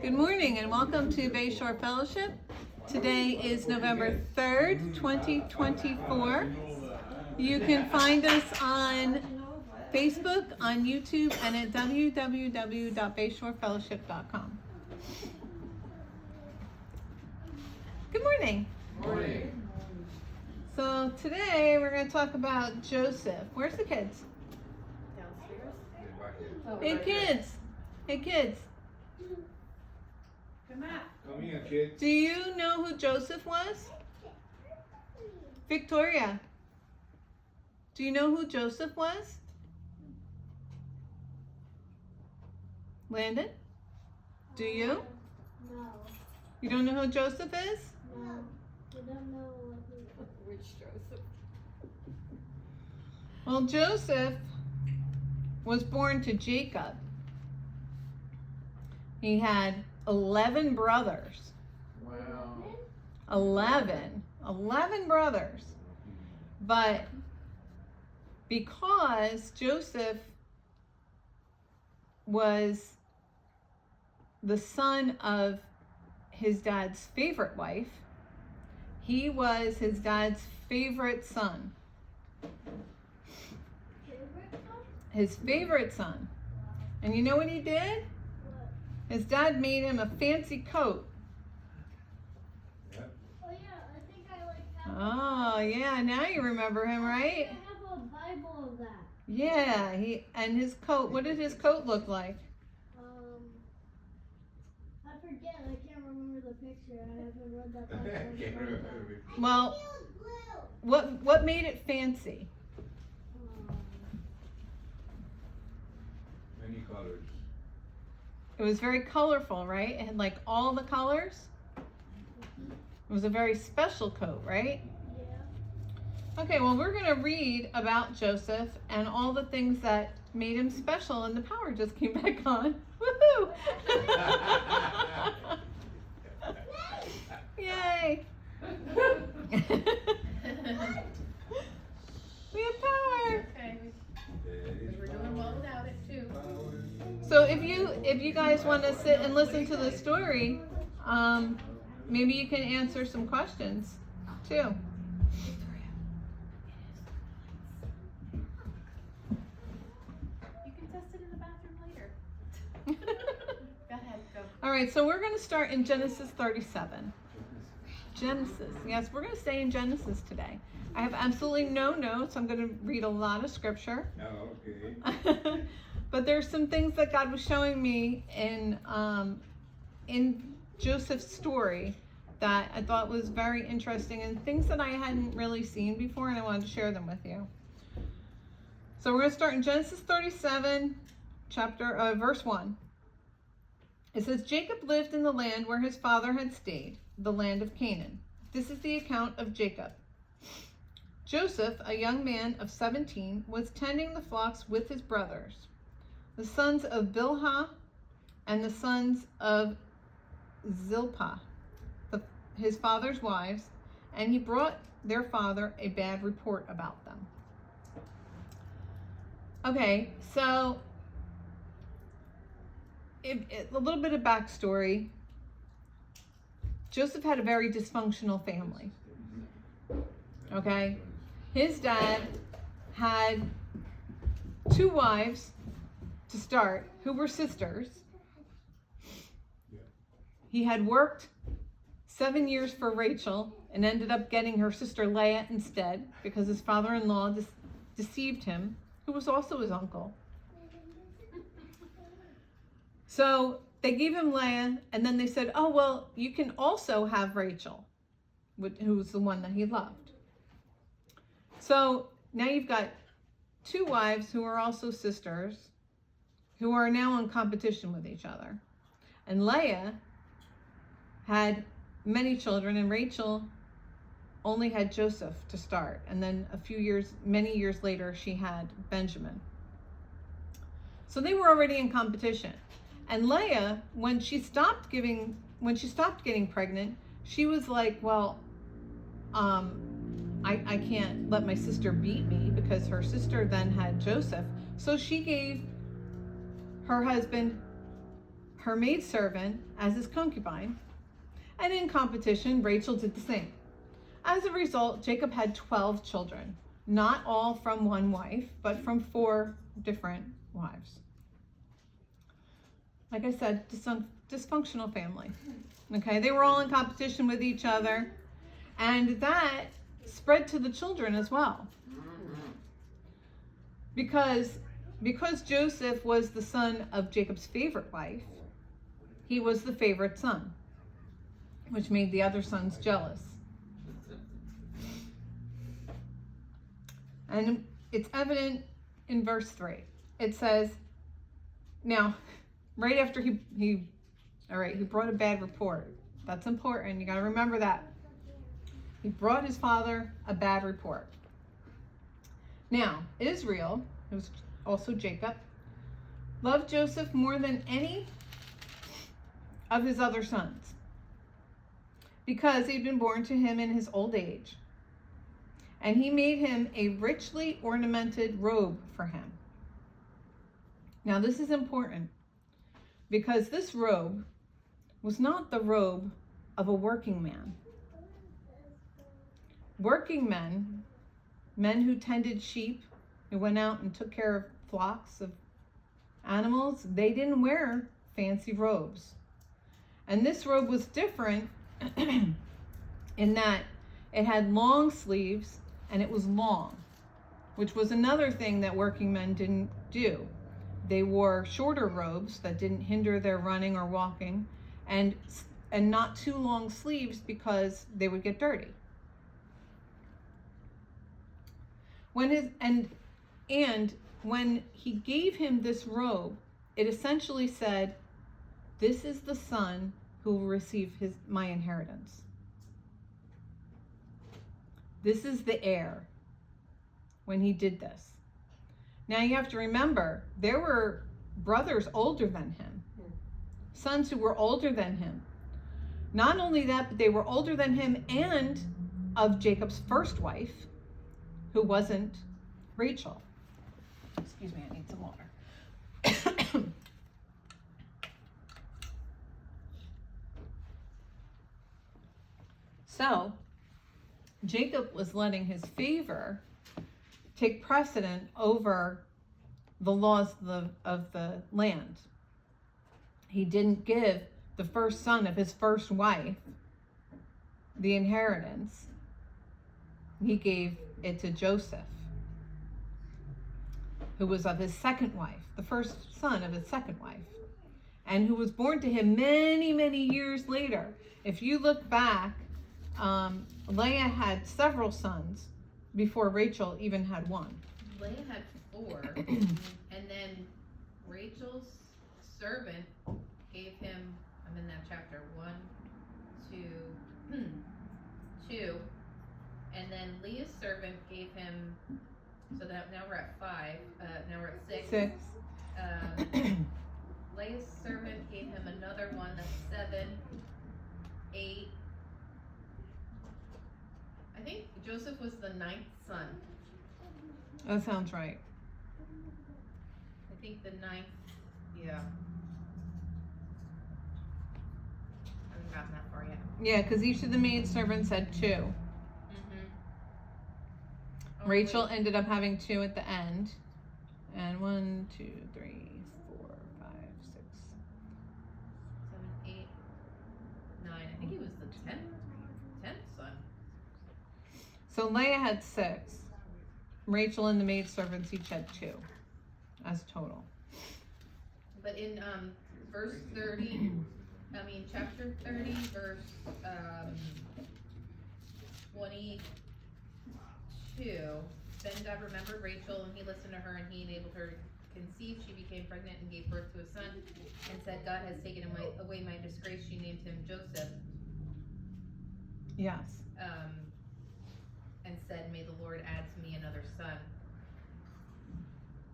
Good morning and welcome to Bayshore Fellowship. Today is November 3rd, 2024. You can find us on Facebook, on YouTube, and at www.bayshorefellowship.com. Good morning. Morning. So today we're going to talk about Joseph. Where's the kids? Downstairs? Hey kids. Hey kids. Come on. Come here, kids. Do you know who Joseph was? Victoria. Do you know who Joseph was? Landon? Do you? No. You don't know who Joseph is? No. I don't know Which Joseph? Well, Joseph was born to Jacob. He had 11 brothers. Wow. 11 brothers. But because Joseph was the son of his dad's favorite wife, he was his dad's favorite son. His favorite son. And you know what he did? His dad made him a fancy coat. Yep. Oh yeah, I think I have. Oh, yeah, now you remember him, right? I have a Bible of that. Yeah, and his coat, what did his coat look like? I forget. I can't remember the picture. I haven't read that Bible. Can't remember. Well, what made it fancy? Many colors. It was very colorful, right? It had like all the colors. It was a very special coat, right? Yeah. Okay, well, we're going to read about Joseph and all the things that made him special, and the power just came back on. Woohoo! Yay! We have power. Okay, we're doing well without it too. So if you guys want to sit and listen to the story, maybe you can answer some questions too. You can test it in the bathroom later. Go ahead, go. All right, so we're going to start in Genesis 37. Genesis. Yes, we're going to stay in Genesis today. I have absolutely no notes. I'm going to read a lot of scripture. Oh, okay. But there's some things that God was showing me in Joseph's story that I thought was very interesting and things that I hadn't really seen before, and I wanted to share them with you. So we're going to start in Genesis 37, verse 1. It says, Jacob lived in the land where his father had stayed, the land of Canaan. This is the account of Jacob. Joseph, a young man of 17, was tending the flocks with his brothers, the sons of Bilhah and the sons of Zilpah, his father's wives, and he brought their father a bad report about them. Okay, so a little bit of backstory. Joseph had a very dysfunctional family. Okay? His dad had 2 wives to start who were sisters. He had worked 7 years for Rachel and ended up getting her sister Leah instead because his father-in-law deceived him, who was also his uncle. So they gave him Leah, and then they said, oh, well, you can also have Rachel, who was the one that he loved. So now you've got 2 wives who are also sisters, who are now in competition with each other. And Leah had many children, and Rachel only had Joseph to start. And then many years later, she had Benjamin. So they were already in competition. And Leah, when she stopped getting pregnant, she was like, well, I can't let my sister beat me, because her sister then had Joseph. So she gave her husband her maidservant as his concubine, and in competition, Rachel did the same. As a result, Jacob had 12 children, not all from one wife, but from 4 different wives. Like I said, dysfunctional family. Okay, they were all in competition with each other, and that spread to the children as well. Because Joseph was the son of Jacob's favorite wife, he was the favorite son, which made the other sons jealous. And it's evident in verse 3. It says, now, right after he brought a bad report. That's important. You got to remember that. He brought his father a bad report. Now, Israel, it was also Jacob, loved Joseph more than any of his other sons because he'd been born to him in his old age. And he made him a richly ornamented robe for him. Now, this is important because this robe was not the robe of a working man. Working men who tended sheep, who went out and took care of flocks of animals, they didn't wear fancy robes. And this robe was different in that it had long sleeves and it was long, which was another thing that working men didn't do. They wore shorter robes that didn't hinder their running or walking, and not too long sleeves because they would get dirty. When he gave him this robe, it essentially said, "This is the son who will receive my inheritance. This is the heir." When he did this. Now you have to remember, there were brothers older than him, sons who were older than him. Not only that, but they were older than him and of Jacob's first wife, who wasn't Rachel. Excuse me, I need some water. So, Jacob was letting his favor take precedent over the laws of the land. He didn't give the first son of his first wife the inheritance. He gave it to Joseph, who was of his second wife, the first son of his second wife, and who was born to him many, many years later. If you look back, Leah had several sons before Rachel even had one. Leah had 4, and then Rachel's servant gave him, I'm in that chapter, 1, 2, and then Leah's servant gave him, so that now we're at 5, now we're at 6. 6. Leah's servant gave him another one, that's 7, 8. I think Joseph was the 9th son. That sounds right. I think the 9th, yeah. I haven't gotten that far yet. Yeah, because each of the maidservants had 2. Mm-hmm. Oh, Rachel wait. ended up having 2 at the end. And 1, 2, 3, 4, 5, 6. 7, 8, 9. I think he was the 10th son. So Leah had 6. Rachel and the maidservants each had 2 as total. But in verse 30, chapter 30, verse 22, then God remembered Rachel, and he listened to her, and he enabled her to conceive. She became pregnant and gave birth to a son, and said, "God has taken away my disgrace." She named him Joseph. Yes. And said, "May the Lord add to me another son."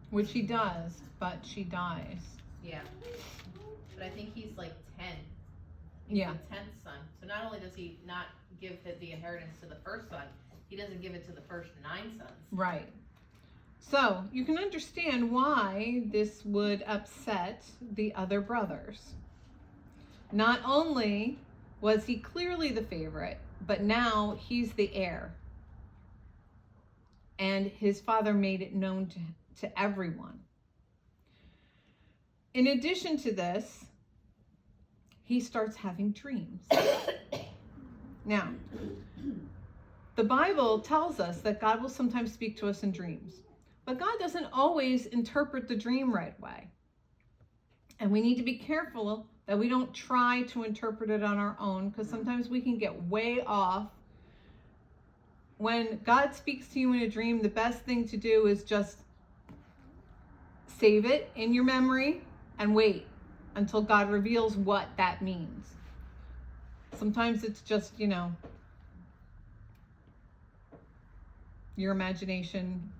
Which he does, but she dies. Yeah. But I think he's like 10. He's Yeah. the 10th son. So not only does he not give the inheritance to the first son, he doesn't give it to the first 9 sons. Right. So you can understand why this would upset the other brothers. Not only was he clearly the favorite, but now he's the heir. And his father made it known to everyone. In addition to this, he starts having dreams. Now, the Bible tells us that God will sometimes speak to us in dreams, but God doesn't always interpret the dream right way. And we need to be careful that we don't try to interpret it on our own, because sometimes we can get way off. When God speaks to you in a dream, the best thing to do is just save it in your memory and wait until God reveals what that means. Sometimes it's just, your imagination,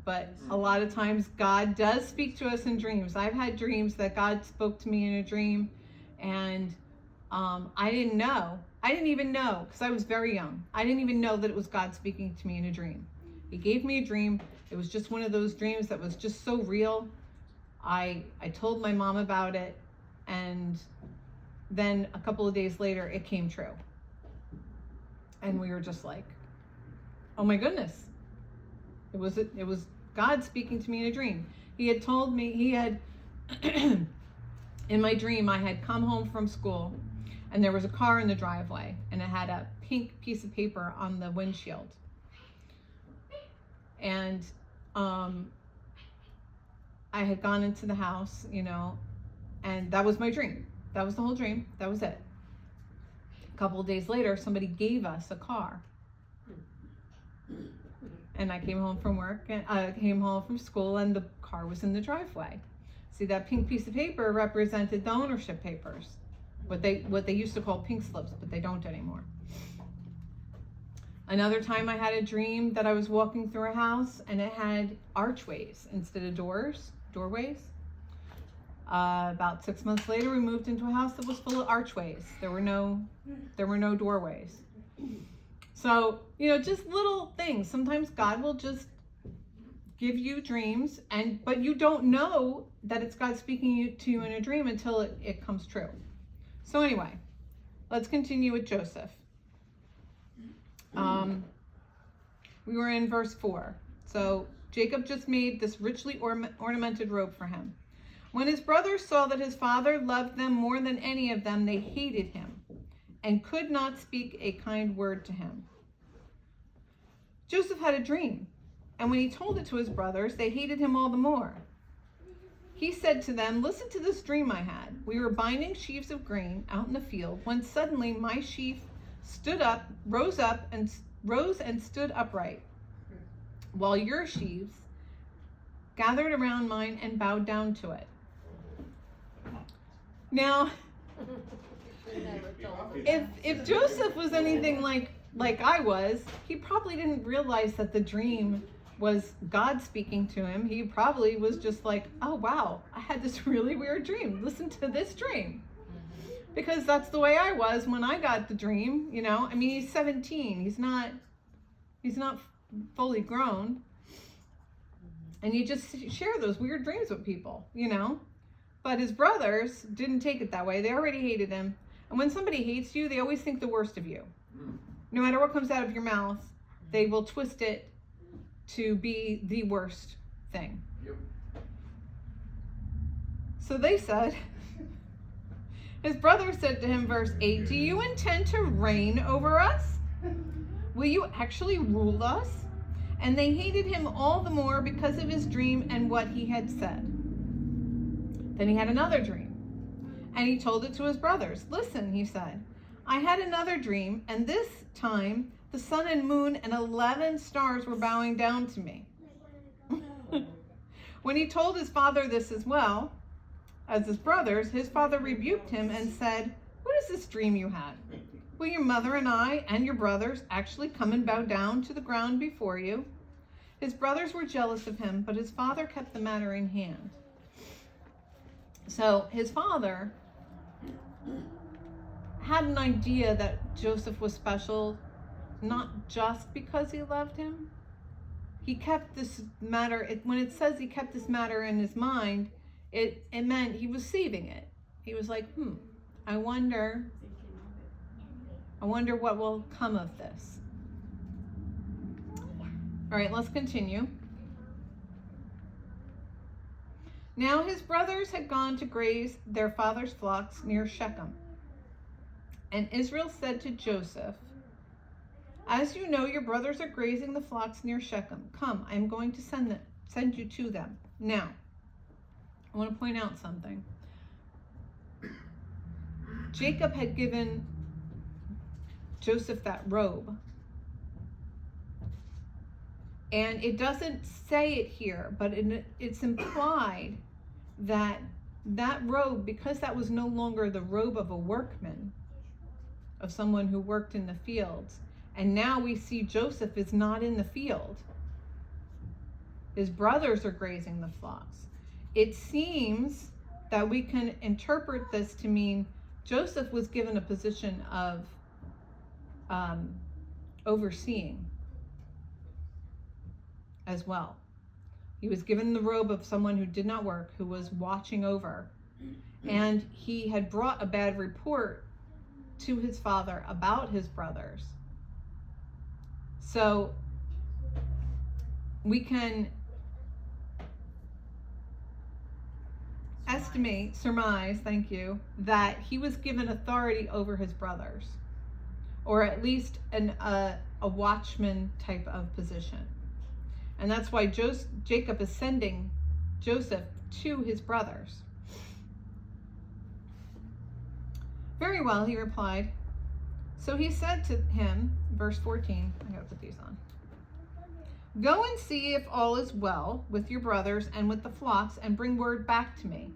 but a lot of times God does speak to us in dreams. I've had dreams that God spoke to me in a dream, and I didn't know. I didn't even know, because I was very young. I didn't even know that it was God speaking to me in a dream. He gave me a dream. It was just one of those dreams that was just so real. I told my mom about it, and then a couple of days later, it came true. And we were just like, oh my goodness. It was God speaking to me in a dream. He had told me, in my dream, I had come home from school, and there was a car in the driveway, and it had a pink piece of paper on the windshield. And I had gone into the house, and that was my dream. That was the whole dream. That was it. A couple of days later, somebody gave us a car. And I came home from work, and I came home from school, and the car was in the driveway. See, that pink piece of paper represented the ownership papers, what they used to call pink slips, but they don't anymore. Another time I had a dream that I was walking through a house, and it had archways instead of doorways. About 6 months later, we moved into a house that was full of archways. There were no doorways. So, just little things. Sometimes God will just give you dreams, but you don't know that it's God speaking to you in a dream until it comes true. So anyway, let's continue with Joseph. We were in verse 4. So Jacob just made this richly ornamented robe for him. When his brothers saw that his father loved them more than any of them, they hated him and could not speak a kind word to him. Joseph had a dream, and when he told it to his brothers, they hated him all the more. He said to them, "Listen to this dream I had. We were binding sheaves of grain out in the field when suddenly my sheaf rose and stood upright, while your sheaves gathered around mine and bowed down to it." Now, if Joseph was anything like I was, he probably didn't realize that the dream was God speaking to him. He probably was just like, oh wow, I had this really weird dream. Listen to this dream. Because that's the way I was when I got the dream, he's 17. He's not fully grown. And you just share those weird dreams with people, But his brothers didn't take it that way. They already hated him. And when somebody hates you, they always think the worst of you. No matter what comes out of your mouth, they will twist it to be the worst thing. Yep. So they said, his brother said to him, verse 8, "Do you intend to reign over us? Will you actually rule us?" And they hated him all the more because of his dream and what he had said. Then he had another dream, and he told it to his brothers. "Listen," he said, "I had another dream, and this time the sun and moon and 11 stars were bowing down to me." When he told his father this as well as his brothers, his father rebuked him and said, "What is this dream you had? Will your mother and I and your brothers actually come and bow down to the ground before you?" His brothers were jealous of him, but his father kept the matter in hand. So his father had an idea that Joseph was special, not just because he loved him. He kept this matter, when it says he kept this matter in his mind, it meant he was saving it. He was like, I wonder what will come of this. All right, let's continue. Now his brothers had gone to graze their father's flocks near Shechem. And Israel said to Joseph, "As you know, your brothers are grazing the flocks near Shechem. Come, I am going to send you to them." Now, I want to point out something. Jacob had given Joseph that robe. And it doesn't say it here, but it's implied that that robe, because that was no longer the robe of a workman, of someone who worked in the fields, and now we see Joseph is not in the field. His brothers are grazing the flocks. It seems that we can interpret this to mean Joseph was given a position of overseeing as well. He was given the robe of someone who did not work, who was watching over. And he had brought a bad report to his father about his brothers. So we can surmise, that he was given authority over his brothers, or at least a watchman type of position. And that's why Jacob is sending Joseph to his brothers. "Very well," he replied. So he said to him, verse 14, I gotta put these on. "Go and see if all is well with your brothers and with the flocks, and bring word back to me."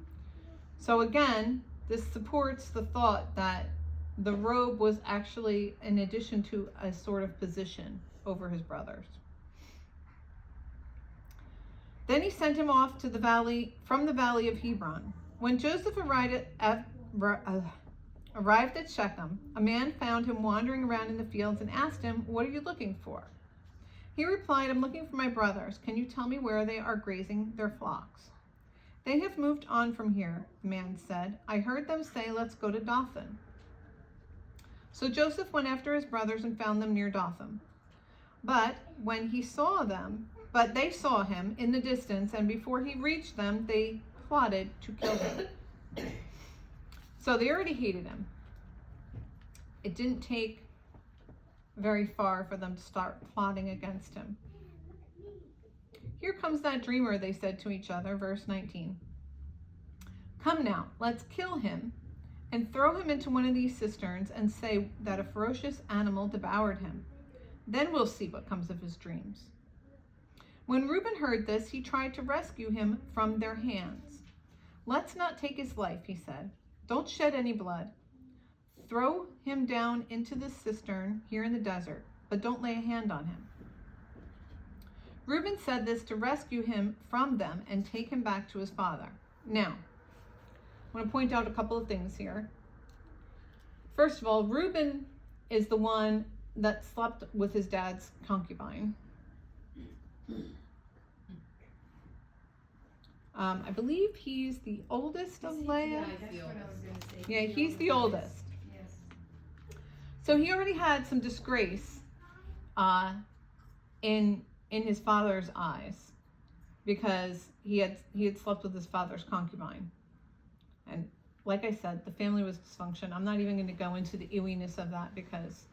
So again, this supports the thought that the robe was actually in addition to a sort of position over his brothers. Then he sent him off to from the valley of Hebron. When Joseph arrived at Shechem, a man found him wandering around in the fields and asked him, "What are you looking for?" He replied, "I'm looking for my brothers. Can you tell me where they are grazing their flocks?" "They have moved on from here," the man said. "I heard them say, 'Let's go to Dothan.'" So Joseph went after his brothers and found them near Dothan. But they saw him in the distance, and before he reached them, they plotted to kill him. So they already hated him. It didn't take very far for them to start plotting against him. "Here comes that dreamer," they said to each other, verse 19. "Come now, let's kill him and throw him into one of these cisterns and say that a ferocious animal devoured him. Then we'll see what comes of his dreams." When Reuben heard this, he tried to rescue him from their hands. "Let's not take his life," he said. "Don't shed any blood. Throw him down into the cistern here in the desert, but don't lay a hand on him." Reuben said this to rescue him from them and take him back to his father. Now, I want to point out a couple of things here. First of all, Reuben is the one that slept with his dad's concubine. I believe he's the oldest of Leah. Yeah, he's the oldest. Yes. So he already had some disgrace in his father's eyes because he had slept with his father's concubine. And like I said, the family was dysfunction. I'm not even going to go into the ewiness of that because,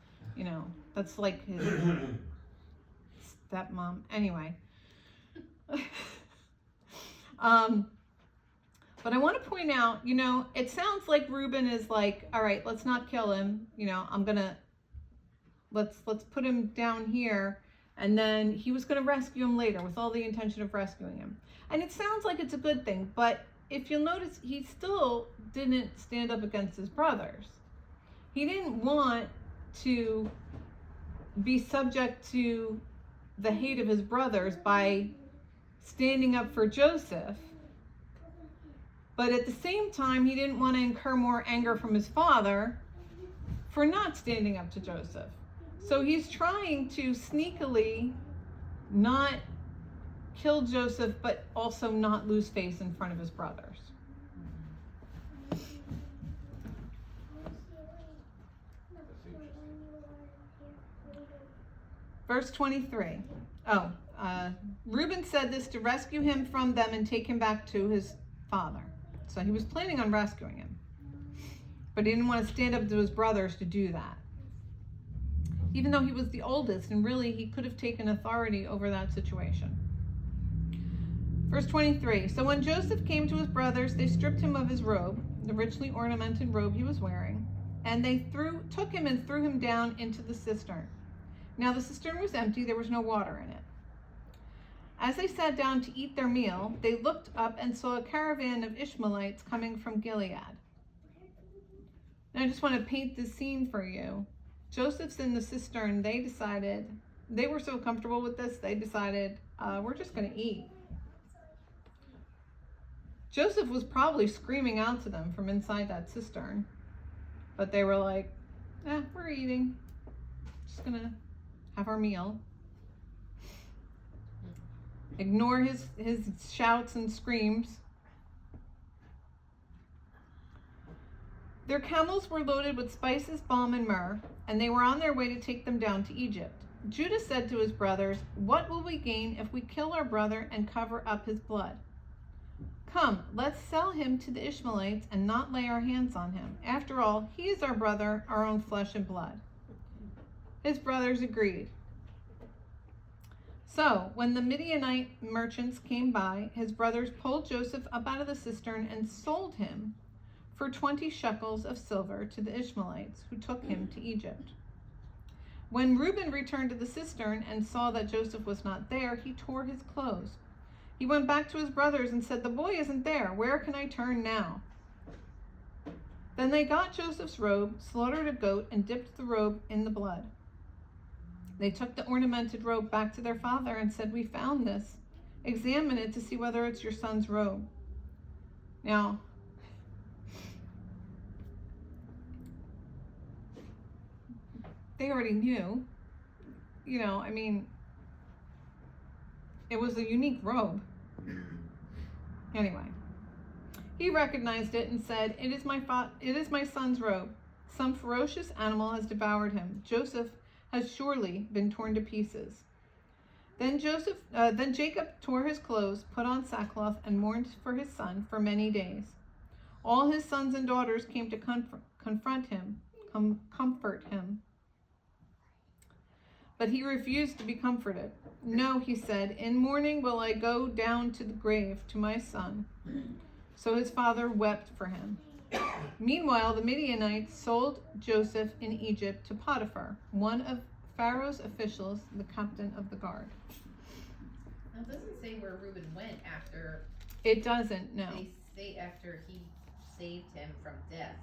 that's like his stepmom. Anyway. But I want to point out, it sounds like Reuben is like, all right, let's not kill him. Let's put him down here. And then he was going to rescue him later with all the intention of rescuing him. And it sounds like it's a good thing, but if you'll notice, he still didn't stand up against his brothers. He didn't want to be subject to the hate of his brothers by standing up for Joseph. But at the same time, he didn't want to incur more anger from his father for not standing up to Joseph. So he's trying to sneakily not kill Joseph, but also not lose face in front of his brothers. Verse 23. Reuben said this to rescue him from them and take him back to his father. So he was planning on rescuing him. But he didn't want to stand up to his brothers to do that. Even though he was the oldest, and really he could have taken authority over that situation. Verse 23. So when Joseph came to his brothers, they stripped him of his robe, the richly ornamented robe he was wearing, and they took him and threw him down into the cistern. Now the cistern was empty, there was no water in it. As they sat down to eat their meal, they looked up and saw a caravan of Ishmaelites coming from Gilead. And I just want to paint this scene for you. Joseph's in the cistern. They were so comfortable with this, they decided, we're just going to eat. Joseph was probably screaming out to them from inside that cistern. But they were like, we're eating. Just going to have our meal. Ignore his shouts and screams. Their camels were loaded with spices, balm, and myrrh, and they were on their way to take them down to Egypt. Judah said to his brothers, "What will we gain if we kill our brother and cover up his blood? Come, let's sell him to the Ishmaelites and not lay our hands on him. After all, he is our brother, our own flesh and blood." His brothers agreed. So, when the Midianite merchants came by, his brothers pulled Joseph up out of the cistern and sold him for 20 shekels of silver to the Ishmaelites, who took him to Egypt. When Reuben returned to the cistern and saw that Joseph was not there, he tore his clothes. He went back to his brothers and said, "The boy isn't there. Where can I turn now?" Then they got Joseph's robe, slaughtered a goat, and dipped the robe in the blood. They took the ornamented robe back to their father and said, "We found this. Examine it to see whether it's your son's robe." Now, they already knew, it was a unique robe. Anyway, he recognized it and said, "It is my son's robe. Some ferocious animal has devoured him. Joseph has surely been torn to pieces." Then Jacob tore his clothes, put on sackcloth, and mourned for his son for many days. All his sons and daughters came to comfort him. But he refused to be comforted. "No," he said, "in mourning will I go down to the grave to my son." So his father wept for him. Meanwhile, the Midianites sold Joseph in Egypt to Potiphar, one of Pharaoh's officials, the captain of the guard. Now, it doesn't say where Reuben went after. It doesn't, no. They say after he saved him from death.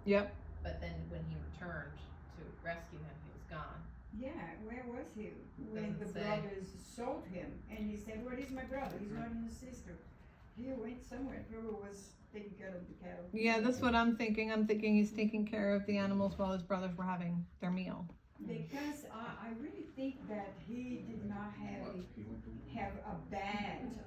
Yep. But then when he returned to rescue him, he was gone. Yeah, where was he when the Doesn't say. brothers sold him? And he said, "Where is my brother? He's not in the sister." He went somewhere. Probably was taking care of the cattle. Yeah, that's what I'm thinking. I'm thinking he's taking care of the animals while his brothers were having their meal. Because I really think that he did not have a bad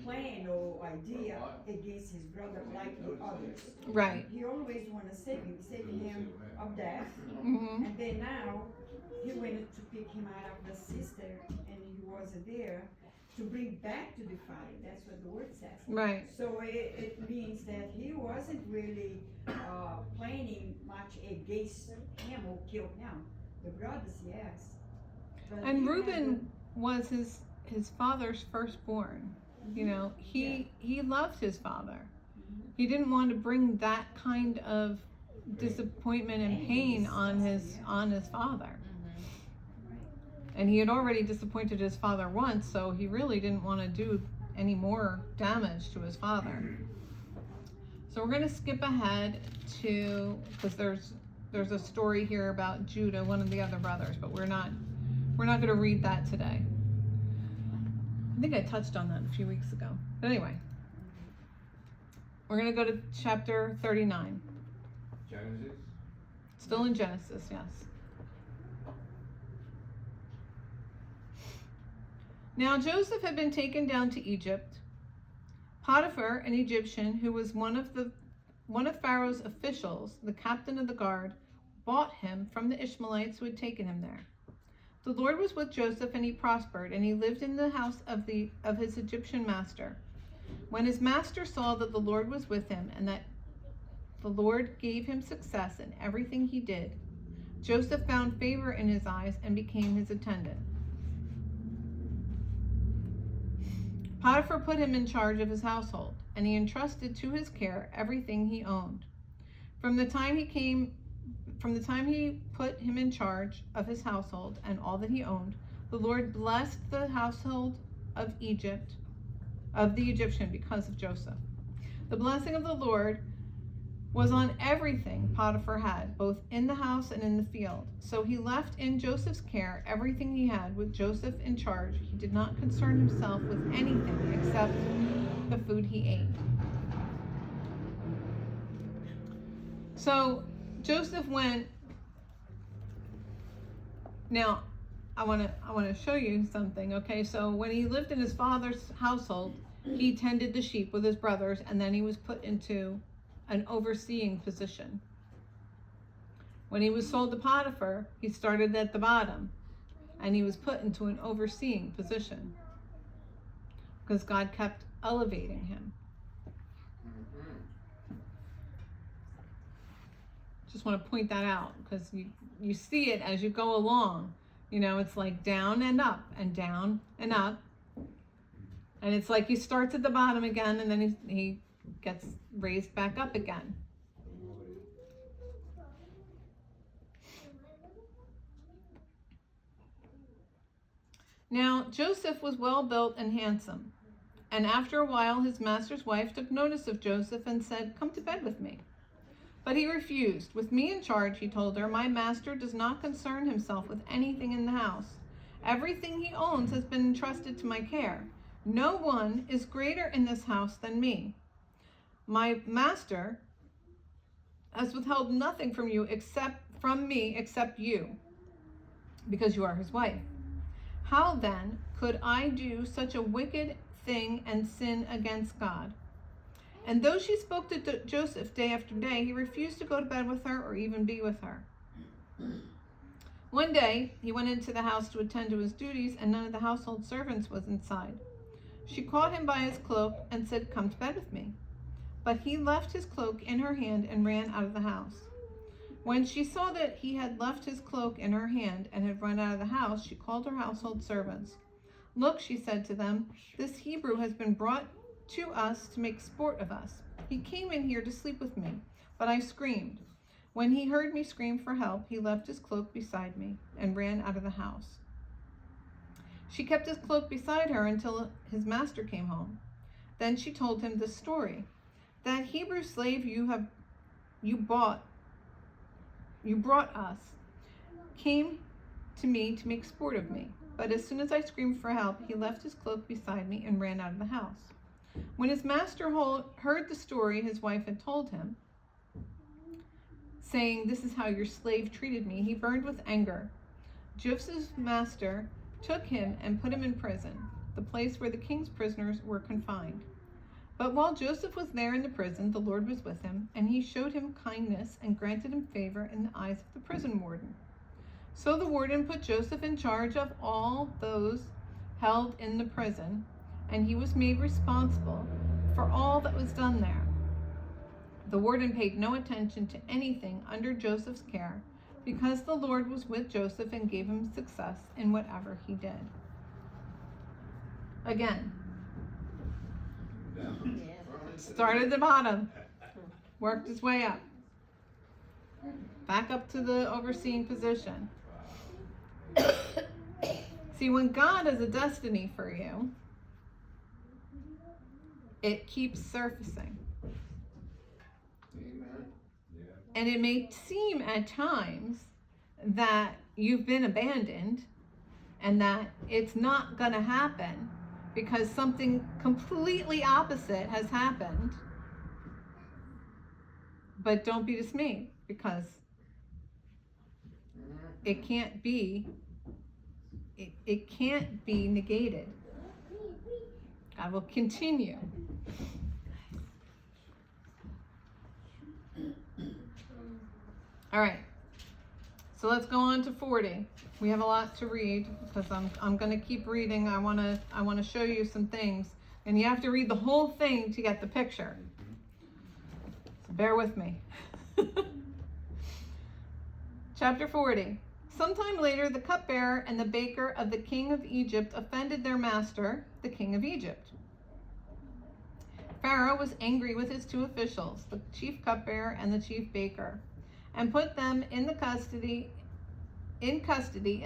plan or idea against his brother like the others. Right. He always wanted to save him of death. Mm-hmm. And then now he went to pick him out of the sister, and he wasn't there to bring back to the father. That's what the word says. Right. So it means that he wasn't really planning much against him or kill him. The brothers, yes. But And he Reuben was his father's firstborn. He loved his father. He didn't want to bring that kind of disappointment and pain on his father. And he had already disappointed his father once, so he really didn't want to do any more damage to his father. So we're going to skip ahead to, because there's a story here about Judah, one of the other brothers, but we're not going to read that today. I think I touched on that a few weeks ago. But anyway, we're going to go to chapter 39. Genesis? Still in Genesis, yes. Now Joseph had been taken down to Egypt. Potiphar, an Egyptian who was one of Pharaoh's officials, the captain of the guard, bought him from the Ishmaelites who had taken him there. The Lord was with Joseph, and he prospered, and he lived in the house of his Egyptian master. When his master saw that the Lord was with him, and that the Lord gave him success in everything he did, Joseph found favor in his eyes and became his attendant. Potiphar put him in charge of his household, and he entrusted to his care everything he owned. From the time he put him in charge of his household and all that he owned, the Lord blessed the household of the Egyptian because of Joseph. The blessing of the Lord was on everything Potiphar had, both in the house and in the field. So he left in Joseph's care everything he had with Joseph in charge. He did not concern himself with anything except the food he ate. So Joseph went. Now, I want to show you something. Okay, so when he lived in his father's household, he tended the sheep with his brothers, and then he was put into an overseeing position. When he was sold to Potiphar, he started at the bottom, and he was put into an overseeing position because God kept elevating him. Just want to point that out because you see it as you go along. You know, it's like down and up and down and up. And it's like he starts at the bottom again, and then he gets raised back up again. Now, Joseph was well built and handsome. And after a while, his master's wife took notice of Joseph and said, "Come to bed with me." But he refused. "With me in charge," he told her, "my master does not concern himself with anything in the house. Everything he owns has been entrusted to my care. No one is greater in this house than me. My master has withheld nothing from you except you, because you are his wife. How then could I do such a wicked thing and sin against God?" And though she spoke to Joseph day after day, he refused to go to bed with her or even be with her. One day, he went into the house to attend to his duties, and none of the household servants was inside. She caught him by his cloak and said, "Come to bed with me." But he left his cloak in her hand and ran out of the house. When she saw that he had left his cloak in her hand and had run out of the house, she called her household servants. "Look," she said to them, "this Hebrew has been brought to us to make sport of us. He came in here to sleep with me, but I screamed. When he heard me scream for help, he left his cloak beside me and ran out of the house." She kept his cloak beside her until his master came home. Then she told him this story. "That Hebrew slave you brought us came to me to make sport of me. But as soon as I screamed for help, he left his cloak beside me and ran out of the house." When his master heard the story his wife had told him, saying, "This is how your slave treated me," he burned with anger. Joseph's master took him and put him in prison, the place where the king's prisoners were confined. But while Joseph was there in the prison, the Lord was with him, and he showed him kindness and granted him favor in the eyes of the prison warden. So the warden put Joseph in charge of all those held in the prison, and he was made responsible for all that was done there. The warden paid no attention to anything under Joseph's care, because the Lord was with Joseph and gave him success in whatever he did. Again, started at the bottom, worked his way up, back up to the overseeing position. See, when God has a destiny for you, it keeps surfacing. Amen. Yeah. And it may seem at times that you've been abandoned and that it's not going to happen because something completely opposite has happened. But don't be dismayed, because it can't be negated. God will continue. All right. So let's go on to 40. We have a lot to read because I'm going to keep reading. I want to show you some things, and you have to read the whole thing to get the picture. So bear with me. Chapter 40. Sometime later, the cupbearer and the baker of the king of Egypt offended their master, the king of Egypt. Pharaoh was angry with his two officials, the chief cupbearer and the chief baker, and put them in custody in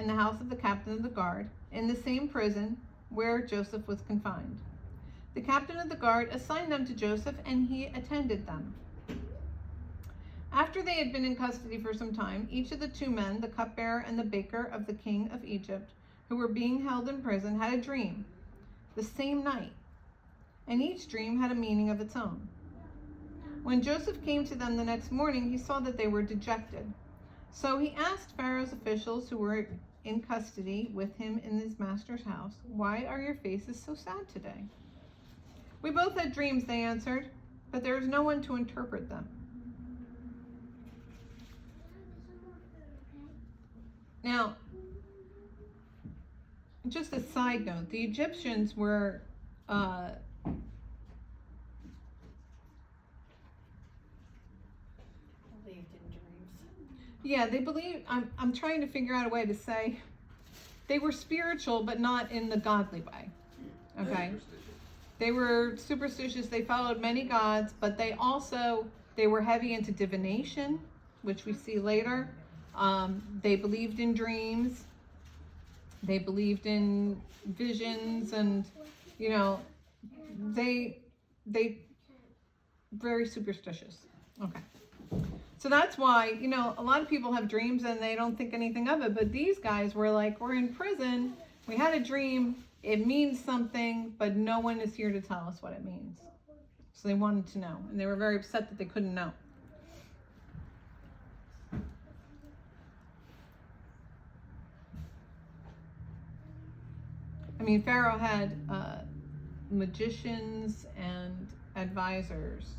the house of the captain of the guard, in the same prison where Joseph was confined. The captain of the guard assigned them to Joseph, and he attended them. After they had been in custody for some time, each of the two men, the cupbearer and the baker of the king of Egypt, who were being held in prison, had a dream the same night, and each dream had a meaning of its own. When Joseph came to them the next morning, he saw that they were dejected. So he asked Pharaoh's officials who were in custody with him in his master's house, "Why are your faces so sad today?" "We both had dreams," they answered, "but there is no one to interpret them." Now, just a side note, the Egyptians were Believed in dreams. yeah, they believe, I'm trying to figure out a way to say, they were spiritual, but not in the godly way, okay? They were superstitious, they followed many gods, but they were heavy into divination, which we see later. They believed in dreams, they believed in visions, and, you know, they very superstitious, okay? So that's why, you know, a lot of people have dreams and they don't think anything of it. But these guys were like, we're in prison. We had a dream. It means something, but no one is here to tell us what it means. So they wanted to know. And they were very upset that they couldn't know. I mean, Pharaoh had magicians and advisors.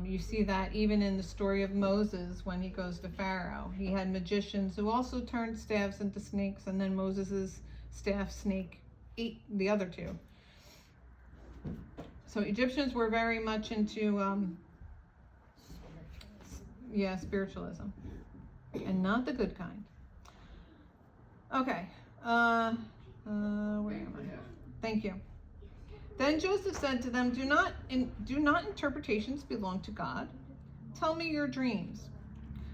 You see that even in the story of Moses when he goes to Pharaoh. He had magicians who also turned staffs into snakes, and then Moses's staff snake ate the other two. So Egyptians were very much into spiritualism, and not the good kind. Okay, where am I? Thank you. Then Joseph said to them, do not interpretations belong to God? Tell me your dreams.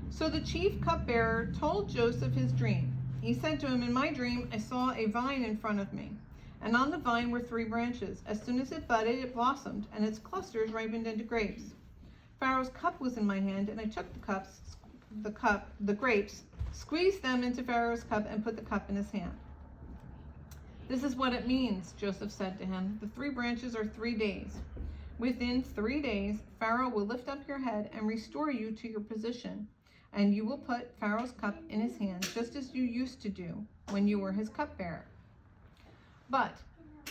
So the chief cupbearer told Joseph his dream. He said to him, in my dream, I saw a vine in front of me, and on the vine were 3 branches. As soon as it budded, it blossomed, and its clusters ripened into grapes. Pharaoh's cup was in my hand, and I took the grapes, squeezed them into Pharaoh's cup, and put the cup in his hand. This is what it means, Joseph said to him. The 3 branches are 3 days. Within 3 days, Pharaoh will lift up your head and restore you to your position, and you will put Pharaoh's cup in his hand, just as you used to do when you were his cupbearer. But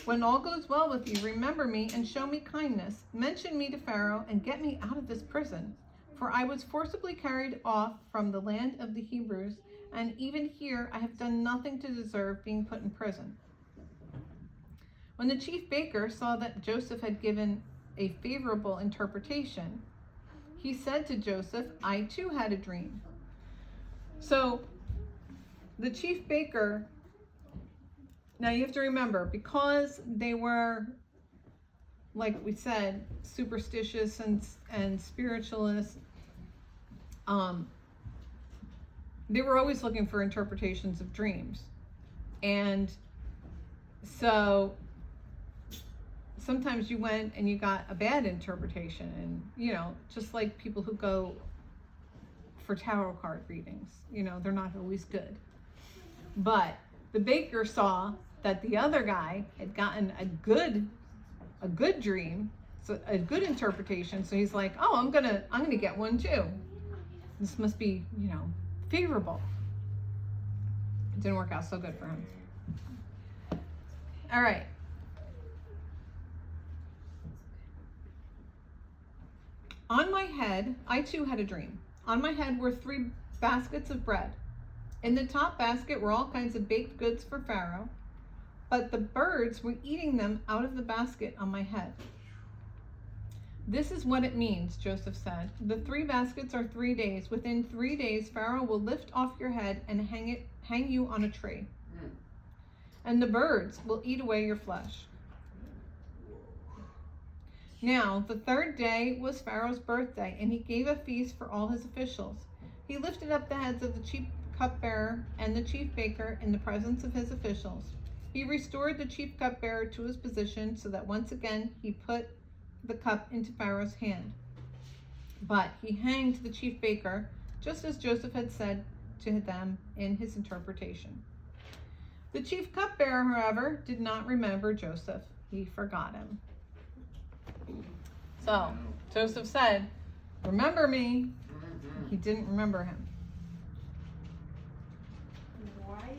when all goes well with you, remember me and show me kindness. Mention me to Pharaoh and get me out of this prison, for I was forcibly carried off from the land of the Hebrews, and even here I have done nothing to deserve being put in prison. When the chief baker saw that Joseph had given a favorable interpretation, he said to Joseph, I too had a dream. So the chief baker, now you have to remember, because they were, like we said, superstitious and spiritualists, they were always looking for interpretations of dreams. And so sometimes you went and you got a bad interpretation, and, you know, just like people who go for tarot card readings, you know, they're not always good. But the baker saw that the other guy had gotten a good dream, so a good interpretation. So he's like, oh, I'm gonna get one too. This must be, you know, favorable. It didn't work out so good for him. All right. On my head, I too had a dream. On my head were 3 baskets of bread. In the top basket were all kinds of baked goods for Pharaoh, but the birds were eating them out of the basket on my head. This is what it means, Joseph said. The 3 baskets are 3 days. Within 3 days, Pharaoh will lift off your head and hang you on a tree. And the birds will eat away your flesh. Now, the 3rd day was Pharaoh's birthday, and he gave a feast for all his officials. He lifted up the heads of the chief cupbearer and the chief baker in the presence of his officials. He restored the chief cupbearer to his position so that once again he put the cup into Pharaoh's hand. But he hanged the chief baker, just as Joseph had said to them in his interpretation. The chief cupbearer, however, did not remember Joseph. He forgot him. So, Joseph said, "Remember me." He didn't remember him. Why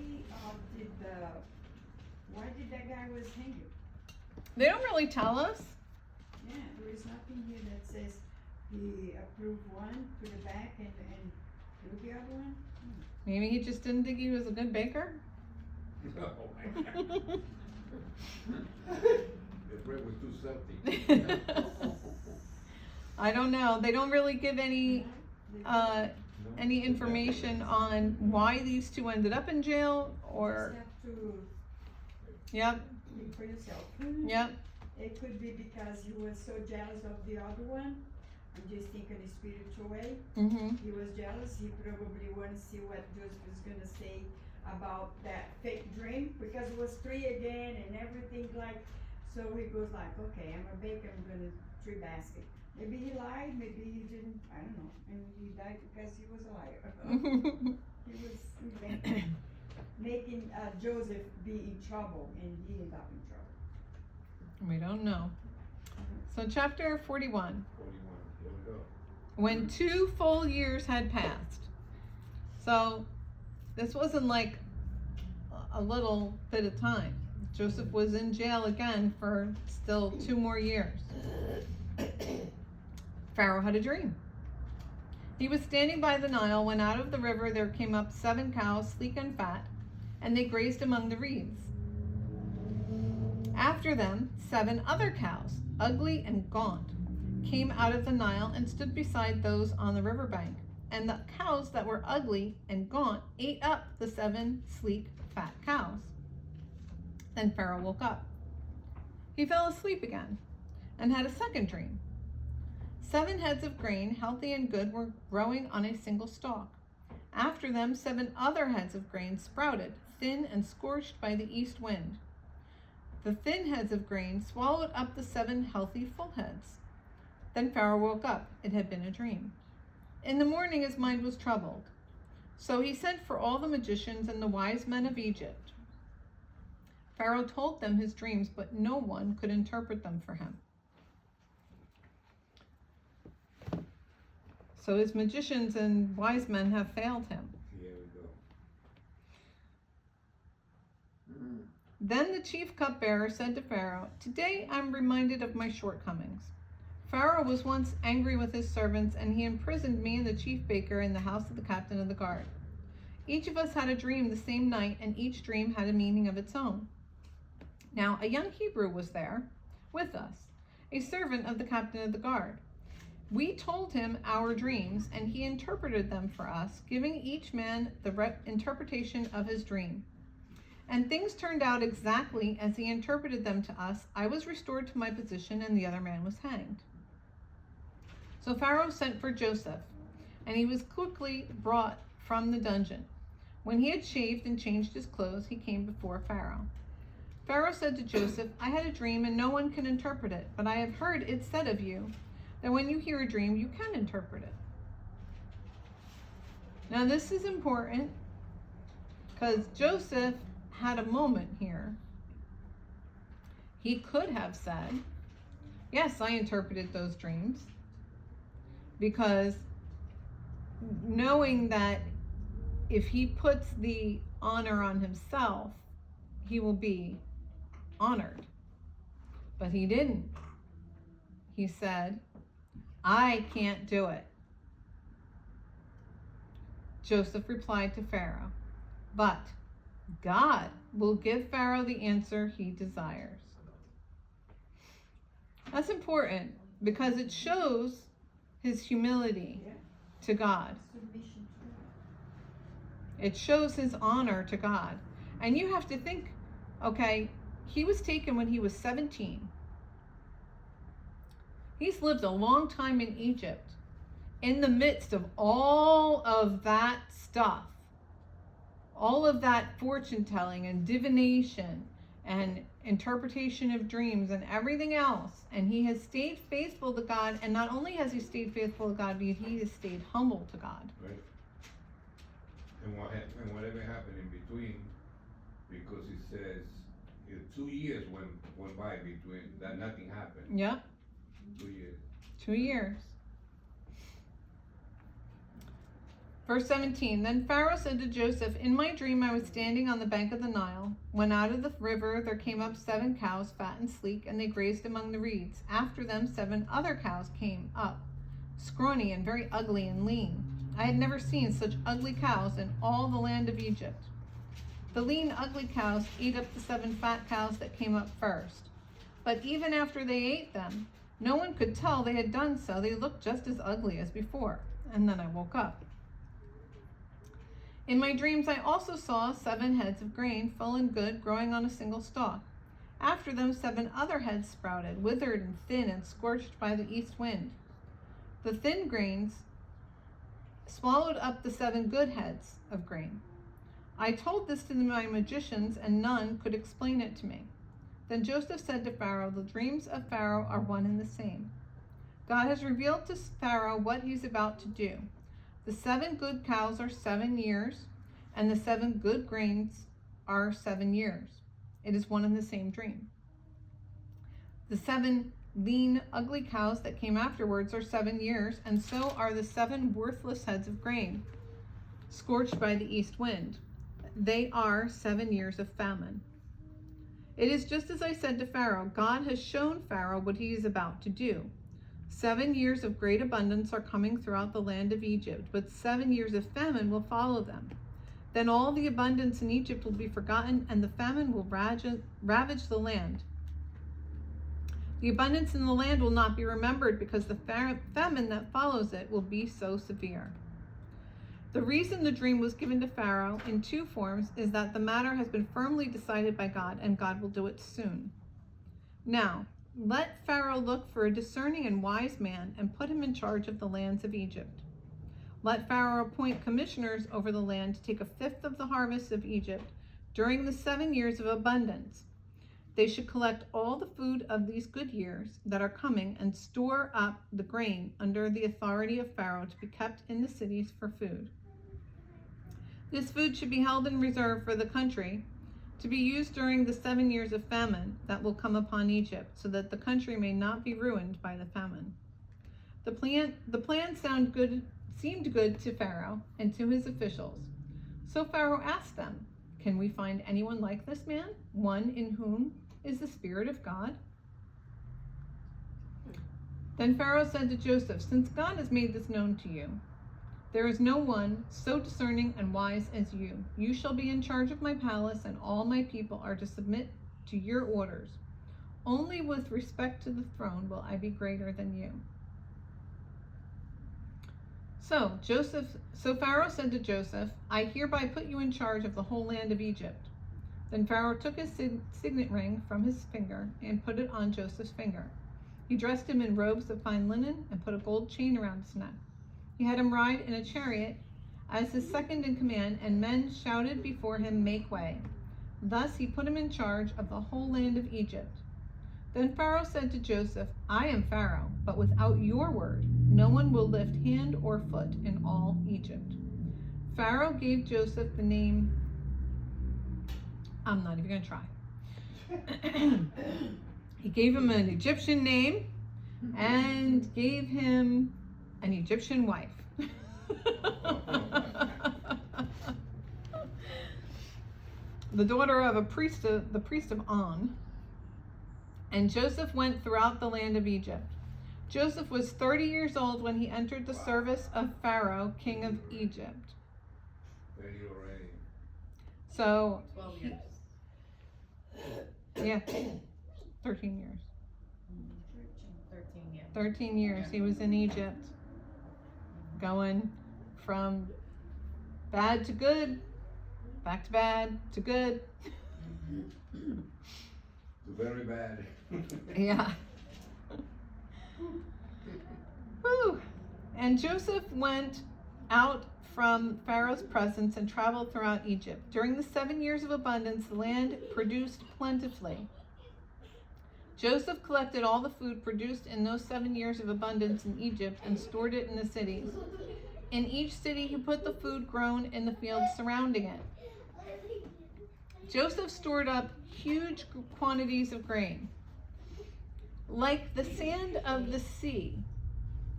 did that guy was hanged? They don't really tell us. Yeah, there is nothing here that says he approved one, put it back, and do the other one. Maybe he just didn't think he was a good baker. Oh my God. The bread was too salty. I don't know. They don't really give any information on why these 2 ended up in jail or. You have to Yep, think for yourself. yep. It could be because he was so jealous of the other one. I'm just thinking in a spiritual way. Mhm. He was jealous. He probably wanted to see what Joseph was going to say about that fake dream, because it was 3 again and everything like. So he goes like, okay, I'm a baker. I'm going to 3 basket. Maybe he lied. Maybe he didn't. I don't know. And he died because he was a liar. He was making Joseph be in trouble, and he ended up in trouble. We don't know. So chapter 41. 41. Here we go. When 2 full years had passed. So this wasn't like a little bit of time. Joseph was in jail again for still 2 more years. Pharaoh had a dream. He was standing by the Nile when out of the river there came up 7 cows, sleek and fat, and they grazed among the reeds. After them, 7 other cows, ugly and gaunt, came out of the Nile and stood beside those on the riverbank. And the cows that were ugly and gaunt ate up the 7 sleek, fat cows. Then Pharaoh woke up. He fell asleep again and had a second dream. 7 heads of grain, healthy and good, were growing on a single stalk. After them, 7 other heads of grain sprouted, thin and scorched by the east wind. The thin heads of grain swallowed up the 7 healthy full heads. Then Pharaoh woke up. It had been a dream. In the morning his mind was troubled. So he sent for all the magicians and the wise men of Egypt. Pharaoh told them his dreams, but no one could interpret them for him. So his magicians and wise men have failed him. Here we go. Then the chief cupbearer said to Pharaoh, "Today I'm reminded of my shortcomings. Pharaoh was once angry with his servants, and he imprisoned me and the chief baker in the house of the captain of the guard. Each of us had a dream the same night, and each dream had a meaning of its own. Now a young Hebrew was there with us, a servant of the captain of the guard. We told him our dreams, and he interpreted them for us, giving each man the interpretation of his dream. And things turned out exactly as he interpreted them to us. I was restored to my position, and the other man was hanged." So Pharaoh sent for Joseph, and he was quickly brought from the dungeon. When he had shaved and changed his clothes, he came before Pharaoh. Pharaoh said to Joseph, "I had a dream, and no one can interpret it, but I have heard it said of you that when you hear a dream, you can interpret it." Now this is important because Joseph had a moment here. He could have said, "Yes, I interpreted those dreams," because knowing that if he puts the honor on himself, he will be honored. But he didn't. He said, "I can't do it." Joseph replied to Pharaoh, but God will give Pharaoh the answer he desires. That's important because it shows his humility to God. Submission. It shows his honor to God. And you have to think, okay, he was taken when he was 17. He's lived a long time in Egypt in the midst of all of that stuff, all of that fortune telling and divination and interpretation of dreams and everything else. And he has stayed faithful to God. And not only has he stayed faithful to God, but he has stayed humble to God. Right? And whatever happened in between, because it says 2 years went by between that, nothing happened. Yep, 2 years. 2 years. Verse 17, then Pharaoh said to Joseph, in my dream I was standing on the bank of the Nile, when out of the river there came up 7 cows, fat and sleek, and they grazed among the reeds. After them 7 other cows came up, scrawny and very ugly and lean. I had never seen such ugly cows in all the land of Egypt. The lean, ugly cows ate up the 7 fat cows that came up first. But even after they ate them, no one could tell they had done so. They looked just as ugly as before. And then I woke up. In my dreams, I also saw 7 heads of grain, full and good, growing on a single stalk. After them, 7 other heads sprouted, withered and thin and scorched by the east wind. The thin grains swallowed up the 7 good heads of grain. I told this to my magicians, and none could explain it to me. Then Joseph said to Pharaoh, the dreams of Pharaoh are one and the same. God has revealed to Pharaoh what he's about to do. The 7 good cows are 7 years, and the 7 good grains are 7 years. It is one and the same dream. The 7 lean, ugly cows that came afterwards are 7 years, and so are the 7 worthless heads of grain, scorched by the east wind. They are 7 years of famine. It is just as I said to Pharaoh. God has shown Pharaoh what he is about to do. 7 years of great abundance are coming throughout the land of Egypt, but 7 years of famine will follow them. Then all the abundance in Egypt will be forgotten, and the famine will ravage the land. The abundance in the land will not be remembered, because the famine that follows it will be so severe. The reason the dream was given to Pharaoh in 2 forms is that the matter has been firmly decided by God, and God will do it soon. Now, let Pharaoh look for a discerning and wise man and put him in charge of the lands of Egypt. Let Pharaoh appoint commissioners over the land to take 1/5 of the harvest of Egypt during the 7 years of abundance. They should collect all the food of these good years that are coming and store up the grain under the authority of Pharaoh to be kept in the cities for food. This food should be held in reserve for the country, to be used during the 7 years of famine that will come upon Egypt, so that the country may not be ruined by the famine. The plan seemed good to Pharaoh and to his officials. So Pharaoh asked them, can we find anyone like this man, one in whom is the Spirit of God? Then Pharaoh said to Joseph, since God has made this known to you, there is no one so discerning and wise as you. You shall be in charge of my palace, and all my people are to submit to your orders. Only with respect to the throne will I be greater than you. So Pharaoh said to Joseph, I hereby put you in charge of the whole land of Egypt. Then Pharaoh took his signet ring from his finger and put it on Joseph's finger. He dressed him in robes of fine linen and put a gold chain around his neck. He had him ride in a chariot as his second in command, and men shouted before him, make way. Thus he put him in charge of the whole land of Egypt. Then Pharaoh said to Joseph, I am Pharaoh, but without your word, no one will lift hand or foot in all Egypt. Pharaoh gave Joseph the name, I'm not even going to try. He gave him an Egyptian name and gave him an Egyptian wife. The daughter of the priest of On. And Joseph went throughout the land of Egypt. Joseph was 30 years old when he entered the service of Pharaoh, king of Egypt. 30 already. So, 12 years. yeah, 13 years. 13, yeah. 13 years he was in Egypt, going from bad to good, back to bad to good. Very bad. Yeah. Woo. And Joseph went out from Pharaoh's presence and traveled throughout Egypt. During the 7 years of abundance, the land produced plentifully. Joseph collected all the food produced in those 7 years of abundance in Egypt and stored it in the cities. In each city, he put the food grown in the fields surrounding it. Joseph stored up huge quantities of grain. Like the sand of the sea,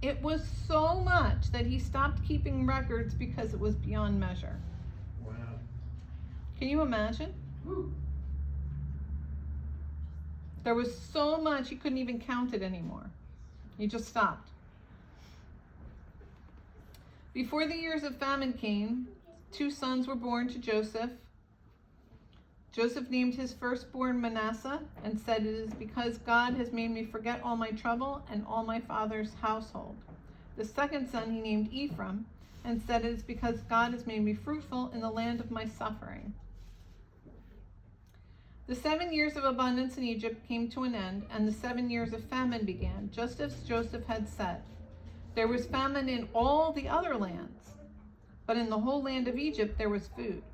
it was so much that he stopped keeping records because it was beyond measure. Wow. Can you imagine? There was so much he couldn't even count it anymore. He just stopped. Before the years of famine came, 2 sons were born to Joseph. Joseph named his firstborn Manasseh and said, "It is because God has made me forget all my trouble and all my father's household." The second son he named Ephraim and said, "It is because God has made me fruitful in the land of my suffering." The 7 years of abundance in Egypt came to an end, and the 7 years of famine began, just as Joseph had said. There was famine in all the other lands, but in the whole land of Egypt there was food.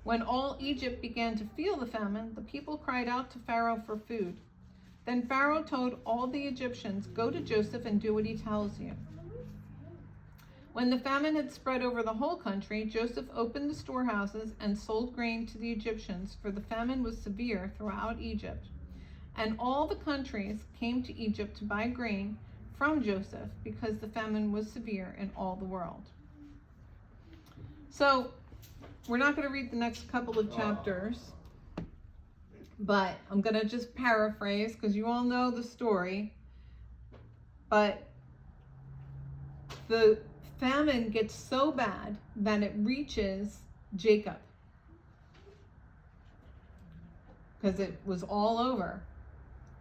When all Egypt began to feel the famine, the people cried out to Pharaoh for food. Then Pharaoh told all the Egyptians, "Go to Joseph and do what he tells you." When the famine had spread over the whole country, Joseph opened the storehouses and sold grain to the Egyptians, for the famine was severe throughout Egypt. And all the countries came to Egypt to buy grain from Joseph because the famine was severe in all the world. So, we're not going to read the next couple of chapters, but I'm going to just paraphrase because you all know the story. But the famine gets so bad that it reaches Jacob because it was all over.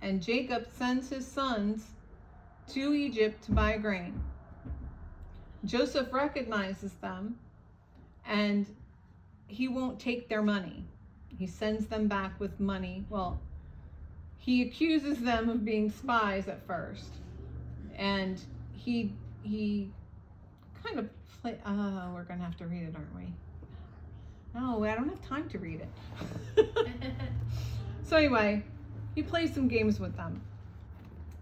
And Jacob sends his sons to Egypt to buy grain. Joseph recognizes them and he won't take their money. He sends them back with money. Well, he accuses them of being spies at first. And he kind of we're going to have to read it, aren't we? No, I don't have time to read it. So anyway, he plays some games with them.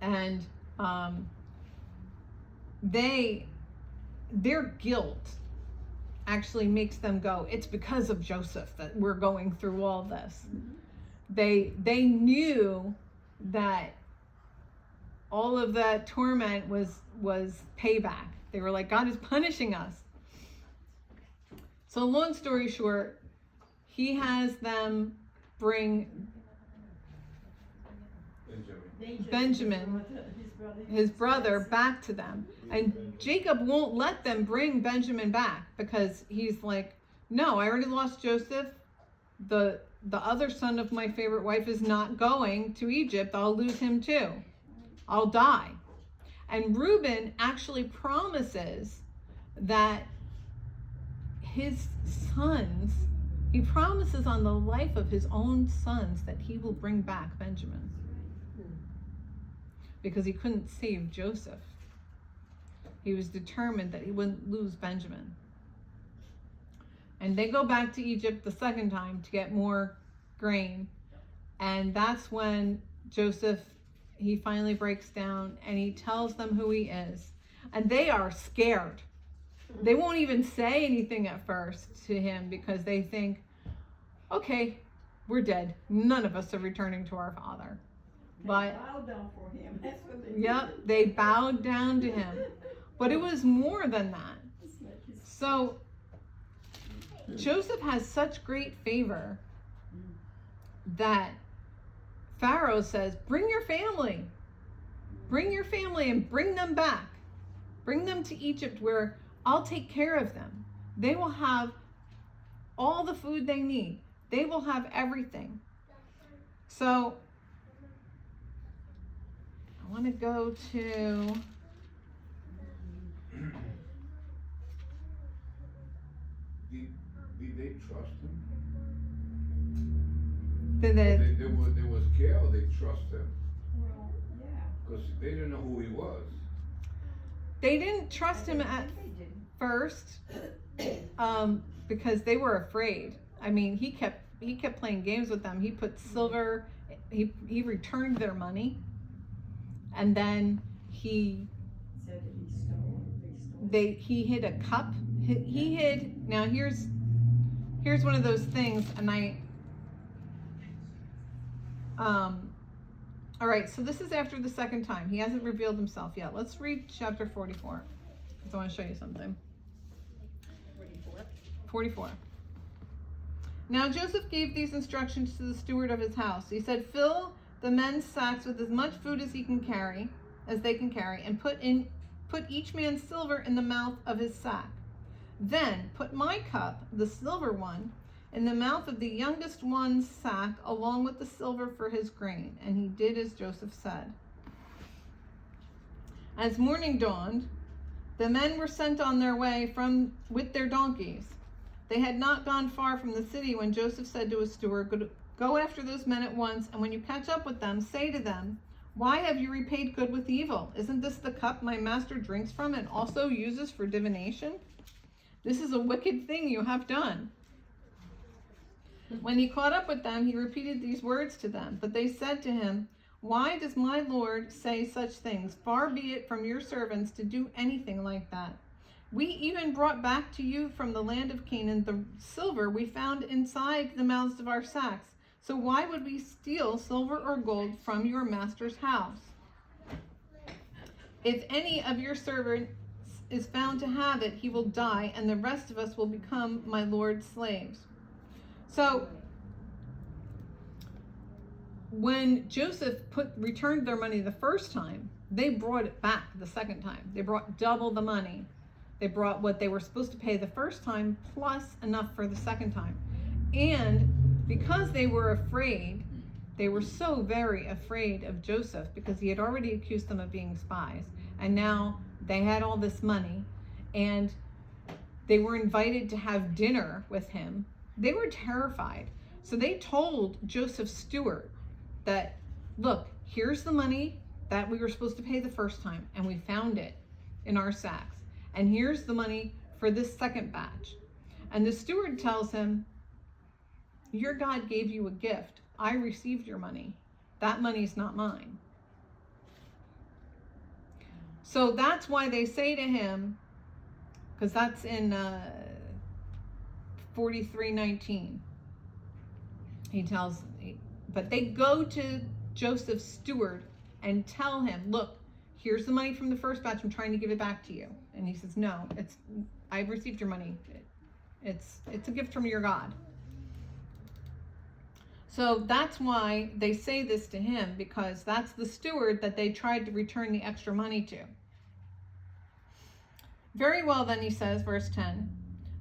And their guilt actually makes them go, "It's because of Joseph that we're going through all this." They knew that all of that torment was payback. They were like, "God is punishing us." So long story short, he has them bring Benjamin, his brother, back to them. And Jacob won't let them bring Benjamin back because he's like, "No, I already lost Joseph. The other son of my favorite wife is not going to Egypt. I'll lose him too. I'll die." And Reuben actually promises that his sons, he promises on the life of his own sons that he will bring back Benjamin. Because he couldn't save Joseph. He was determined that he wouldn't lose Benjamin. And they go back to Egypt the second time to get more grain. And that's when Joseph, he finally breaks down and he tells them who he is. And they are scared. They won't even say anything at first to him because they think, "Okay, we're dead. None of us are returning to our father." But bow down for him. That's what they yep, they bowed down to him. But it was more than that. So Joseph has such great favor that Pharaoh says, "Bring your family. Bring your family and bring them back. Bring them to Egypt where I'll take care of them. They will have all the food they need. They will have everything. So I want to go to Did they trust him? the They were scared, or they trust him? Well, yeah. Because they didn't know who he was. they didn't trust him at They didn't. first, because they were afraid. I mean, he kept playing games with them. He put silver. He returned their money, and then he Said that they stole. he hid a cup. He hid. Now here's one of those things, and all right, so this is after the second time. He hasn't revealed himself yet. Let's read chapter 44, because I want to show you something. 44. Now Joseph gave these instructions to the steward of his house. He said, fill the men's sacks with as much food as they can carry, and put each man's silver in the mouth of his sack. Then put my cup, the silver one, in the mouth of the youngest one's sack, along with the silver for his grain. And he did as Joseph said. As morning dawned, the men were sent on their way with their donkeys. They had not gone far from the city when Joseph said to his steward, go after those men at once, and when you catch up with them, say to them, why have you repaid good with evil? Isn't this the cup my master drinks from and also uses for divination? This is a wicked thing you have done. When he caught up with them, he repeated these words to them. But they said to him, why does my Lord say such things? Far be it from your servants to do anything like that. We even brought back to you from the land of Canaan the silver we found inside the mouths of our sacks. So why would we steal silver or gold from your master's house? If any of your servants is found to have it, he will die, and the rest of us will become my Lord's slaves. So when Joseph returned their money the first time, they brought it back the second time. They brought double the money. They brought what they were supposed to pay the first time plus enough for the second time. And because they were afraid, they were so very afraid of Joseph, because he had already accused them of being spies. And now they had all this money, and they were invited to have dinner with him. They were terrified. So they told Joseph's steward that, look, here's the money that we were supposed to pay the first time, and we found it in our sacks. And here's the money for this second batch. And the steward tells him, your God gave you a gift. I received your money. That money's not mine. So that's why they say to him, because that's in 43:19. But they go to Joseph's steward and tell him, look, here's the money from the first batch. I'm trying to give it back to you. And he says, no, I've received your money. It's a gift from your God. So that's why they say this to him, because that's the steward that they tried to return the extra money to. Very well, then, he says, verse 10,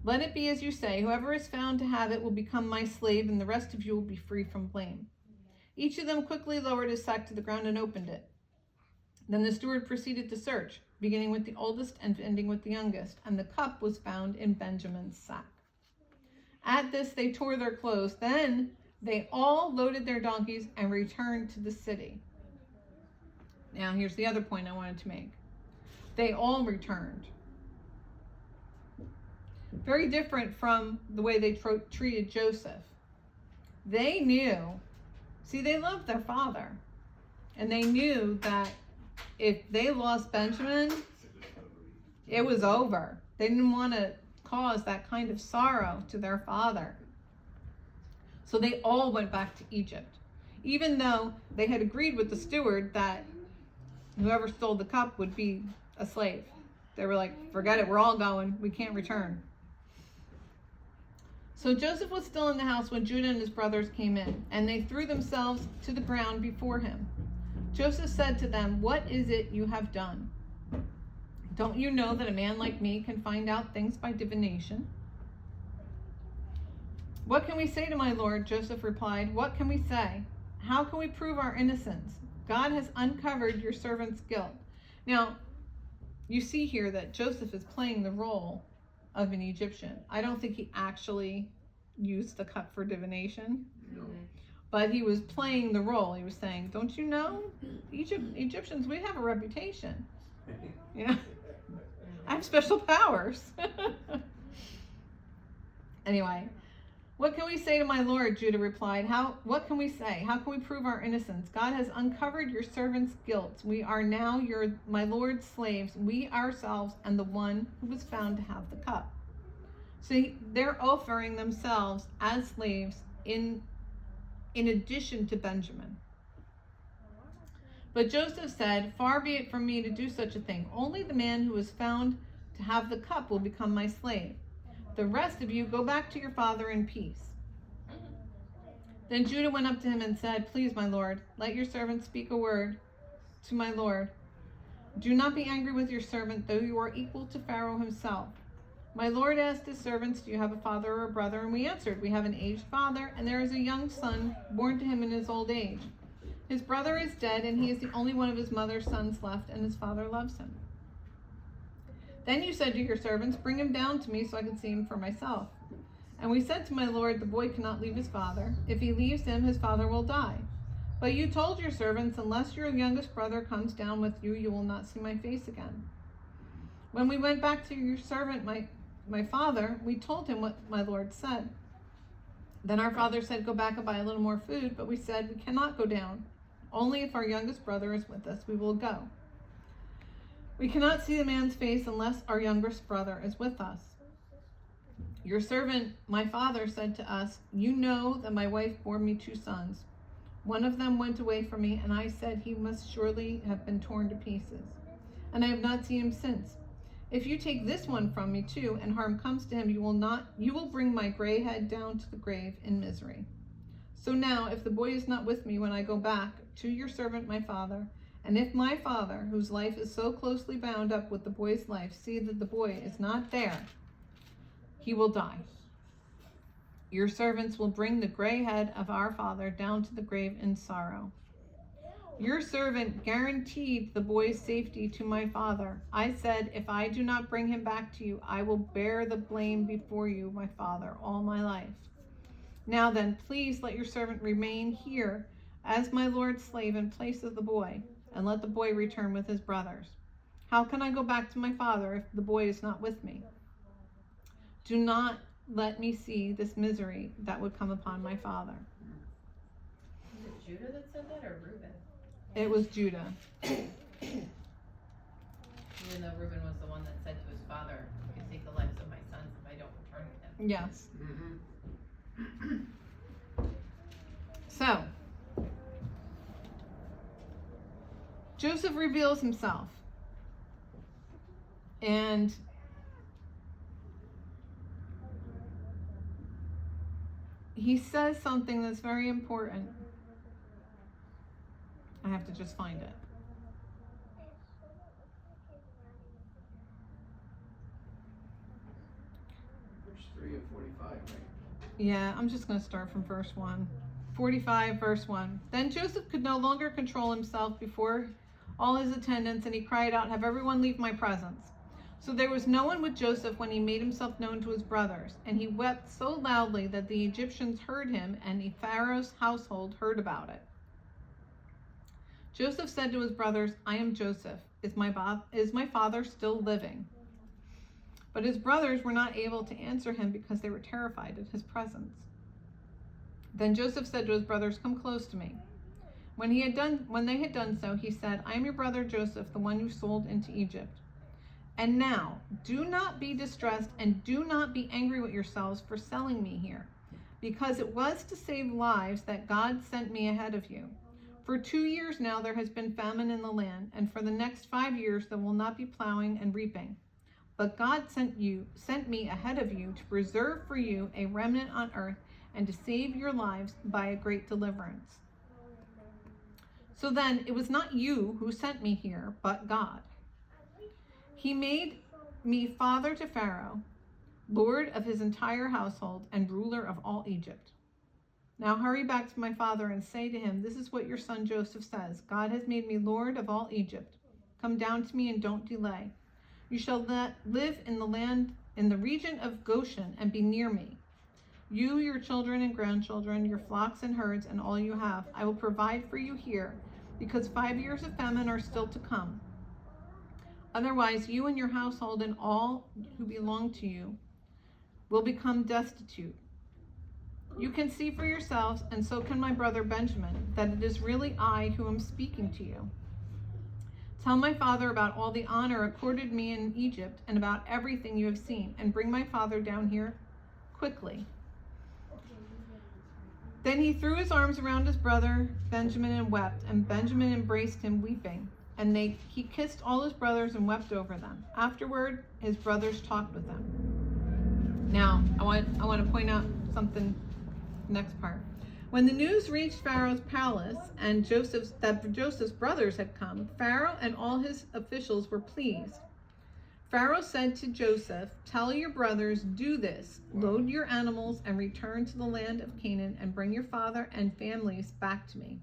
let it be as you say. Whoever is found to have it will become my slave, and the rest of you will be free from blame. Each of them quickly lowered his sack to the ground and opened it. Then the steward proceeded to search, beginning with the oldest and ending with the youngest, and the cup was found in Benjamin's sack. At this, they tore their clothes. Then they all loaded their donkeys and returned to the city. Now, here's the other point I wanted to make. They all returned. Very different from the way they treated Joseph. They knew, they loved their father. And they knew that if they lost Benjamin, it was over. They didn't want to cause that kind of sorrow to their father. So they all went back to Egypt, even though they had agreed with the steward that whoever stole the cup would be a slave. They were like, forget it, we're all going, we can't return. So Joseph was still in the house when Judah and his brothers came in, and they threw themselves to the ground before him. Joseph said to them, what is it you have done? Don't you know that a man like me can find out things by divination? What can we say to my lord? Joseph replied. What can we say? How can we prove our innocence? God has uncovered your servant's guilt. Now, you see here that Joseph is playing the role of an Egyptian. I don't think he actually used the cup for divination, but he was playing the role. He was saying, don't you know, Egyptians, we have a reputation. Yeah, I have special powers. Anyway, what can we say to my lord? Judah replied. What can we say? How can we prove our innocence? God has uncovered your servant's guilt. We are now my lord's slaves, we ourselves, and the one who was found to have the cup. So they're offering themselves as slaves in addition to Benjamin. But Joseph said, far be it from me to do such a thing. Only the man who was found to have the cup will become my slave. The rest of you go back to your father in peace. Then Judah went up to him and said, please, my lord, let your servant speak a word to my lord. Do not be angry with your servant, though you are equal to Pharaoh himself. My lord asked his servants, do you have a father or a brother? And we answered, we have an aged father, and there is a young son born to him in his old age. His brother is dead, and he is the only one of his mother's sons left, and his father loves him. Then you said to your servants, bring him down to me so I can see him for myself. And we said to my lord, the boy cannot leave his father. If he leaves him, his father will die. But you told your servants, unless your youngest brother comes down with you, you will not see my face again. When we went back to your servant, my father, we told him what my lord said. Then our father said, go back and buy a little more food. But we said, we cannot go down. Only if our youngest brother is with us, we will go. We cannot see the man's face unless our youngest brother is with us. Your servant, my father, said to us, you know that my wife bore me 2 sons. One of them went away from me, and I said he must surely have been torn to pieces. And I have not seen him since. If you take this one from me too, and harm comes to him, you will bring my gray head down to the grave in misery. So now, if the boy is not with me when I go back to your servant my father, and if my father, whose life is so closely bound up with the boy's life, see that the boy is not there, he will die. Your servants will bring the gray head of our father down to the grave in sorrow. Your servant guaranteed the boy's safety to my father. I said, if I do not bring him back to you, I will bear the blame before you, my father, all my life. Now then, please let your servant remain here as my lord's slave in place of the boy, and let the boy return with his brothers. How can I go back to my father if the boy is not with me? Do not let me see this misery that would come upon my father. Was it Judah that said that, or Reuben? It was Judah. Even though Reuben was the one that said to his father, you can take the lives of my sons if I don't return with them. Yes. So, Joseph reveals himself. And he says something that's very important. I have to just find it. Verse 3 of 45, right? Yeah, I'm just going to start from verse 1. 45, verse 1. Then Joseph could no longer control himself before all his attendants, and he cried out, have everyone leave my presence. So there was no one with Joseph when he made himself known to his brothers, and he wept so loudly that the Egyptians heard him, and the Pharaoh's household heard about it. Joseph said to his brothers, I am Joseph. Is my father still living? But his brothers were not able to answer him because they were terrified at his presence. Then Joseph said to his brothers, come close to me. When they had done so, he said, I am your brother Joseph, the one you sold into Egypt. And now, do not be distressed and do not be angry with yourselves for selling me here, because it was to save lives that God sent me ahead of you. For 2 years now there has been famine in the land, and for the next 5 years there will not be plowing and reaping. But God sent me ahead of you to preserve for you a remnant on earth and to save your lives by a great deliverance. So then it was not you who sent me here, but God. He made me father to Pharaoh, Lord of his entire household and ruler of all Egypt. Now hurry back to my father and say to him, this is what your son Joseph says. God has made me Lord of all Egypt. Come down to me and don't delay. You shall live in the land, in the region of Goshen, and be near me. You, your children and grandchildren, your flocks and herds, and all you have. I will provide for you here, because 5 years of famine are still to come. Otherwise, you and your household and all who belong to you will become destitute. You can see for yourselves, and so can my brother Benjamin, that it is really I who am speaking to you. Tell my father about all the honor accorded me in Egypt and about everything you have seen, and bring my father down here quickly. Then he threw his arms around his brother Benjamin and wept, and Benjamin embraced him weeping. And he kissed all his brothers and wept over them. Afterward, his brothers talked with them. Now, I want to point out something, next part. When the news reached Pharaoh's palace and that Joseph's brothers had come, Pharaoh and all his officials were pleased. Pharaoh said to Joseph, tell your brothers, do this, load your animals and return to the land of Canaan and bring your father and families back to me.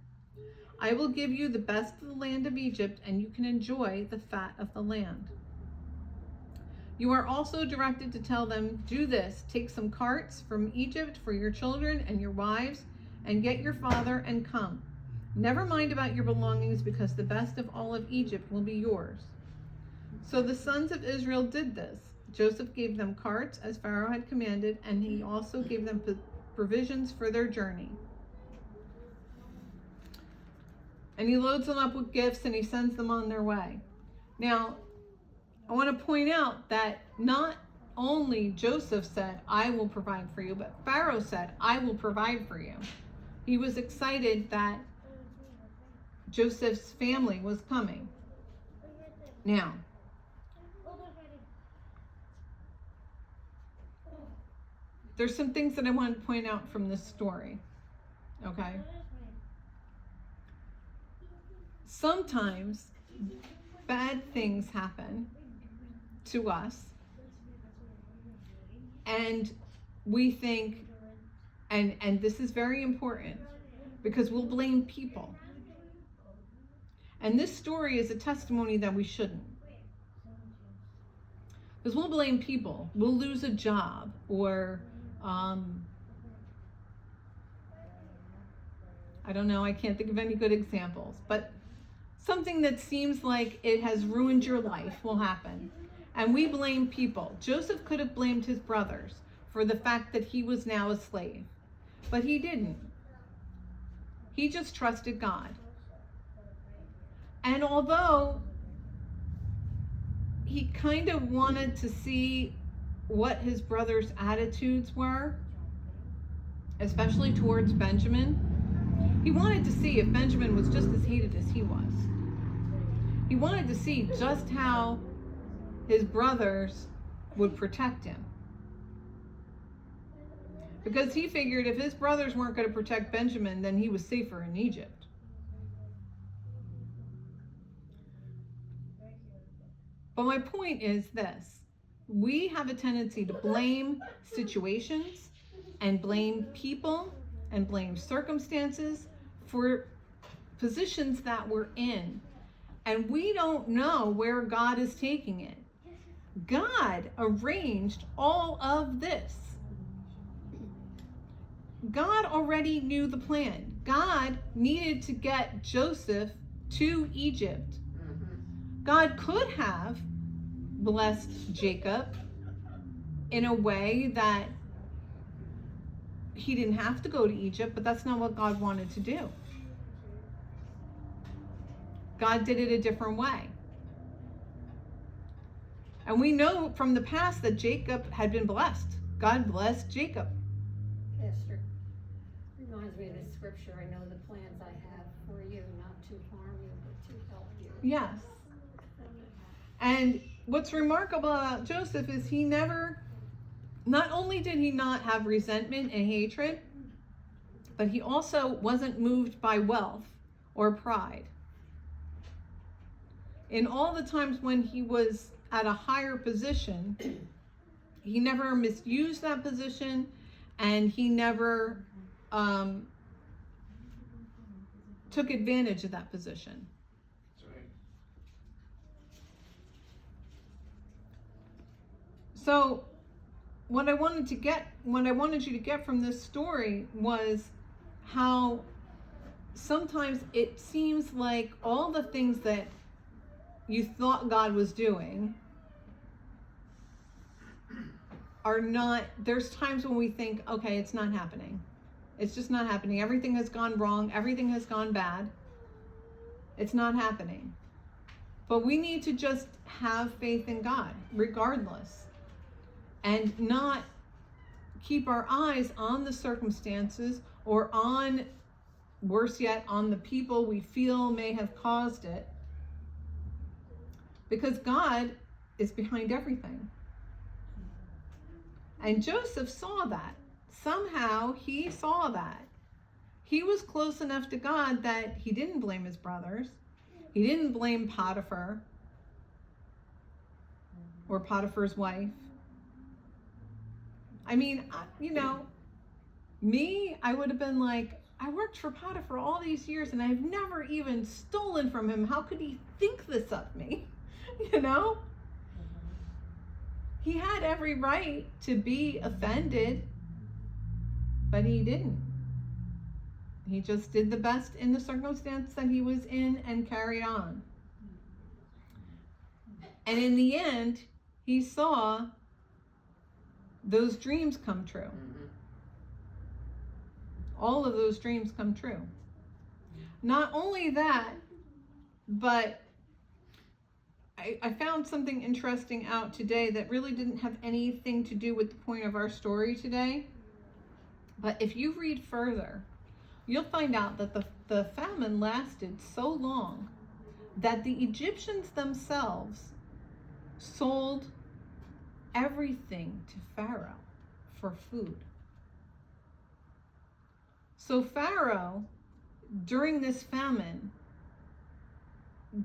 I will give you the best of the land of Egypt, and you can enjoy the fat of the land. You are also directed to tell them, do this, take some carts from Egypt for your children and your wives, and get your father and come. Never mind about your belongings, because the best of all of Egypt will be yours. So the sons of Israel did this. Joseph gave them carts, as Pharaoh had commanded, and he also gave them provisions for their journey. And he loads them up with gifts and he sends them on their way. Now, I want to point out that not only Joseph said, I will provide for you, but Pharaoh said, I will provide for you. He was excited that Joseph's family was coming. Now, there's some things that I want to point out from this story, okay? Sometimes bad things happen to us, and we think, and this is very important, because we'll blame people. And this story is a testimony that we shouldn't. Because we'll blame people. We'll lose a job, or I don't know, I can't think of any good examples, but something that seems like it has ruined your life will happen. And we blame people. Joseph could have blamed his brothers for the fact that he was now a slave, but he didn't. He just trusted God. And although he kind of wanted to see what his brothers' attitudes were, especially towards Benjamin, he wanted to see if Benjamin was just as hated as he was. He wanted to see just how his brothers would protect him. Because he figured if his brothers weren't going to protect Benjamin, then he was safer in Egypt. But my point is this: we have a tendency to blame situations and blame people and blame circumstances for positions that we're in. And we don't know where God is taking it. God arranged all of this. God already knew the plan. God needed to get Joseph to Egypt. God could have blessed Jacob in a way that he didn't have to go to Egypt, but that's not what God wanted to do. God did it a different way. And we know from the past that Jacob had been blessed. God blessed Jacob. Esther, reminds me of the scripture, I know the plans I have for you, not to harm you, but to help you. Yes. And what's remarkable about Joseph is he never, not only did he not have resentment and hatred, but he also wasn't moved by wealth or pride. In all the times when he was at a higher position, misused that position, and he never took advantage of that position. That's right. So what I wanted you to get from this story was how sometimes it seems like all the things that you thought God was doing are not. There's times when we think, okay, it's not happening. It's just not happening. Everything has gone wrong. Everything has gone bad. It's not happening. But we need to just have faith in God, regardless, and not keep our eyes on the circumstances or on, worse yet, on the people we feel may have caused it. Because God is behind everything. And Joseph saw that. Somehow he saw that. He was close enough to God that he didn't blame his brothers. He didn't blame Potiphar or Potiphar's wife. I mean, I would have been like, I worked for Potiphar all these years and I've never even stolen from him. How could he think this of me? He had every right to be offended, but he didn't. He just did the best in the circumstance that he was in and carried on. And in the end, he saw those dreams come true. Mm-hmm. All of those dreams come true. Not only that, but I found something interesting out today that really didn't have anything to do with the point of our story today. But if you read further, you'll find out that the famine lasted so long that the Egyptians themselves sold everything to Pharaoh for food. So Pharaoh, during this famine,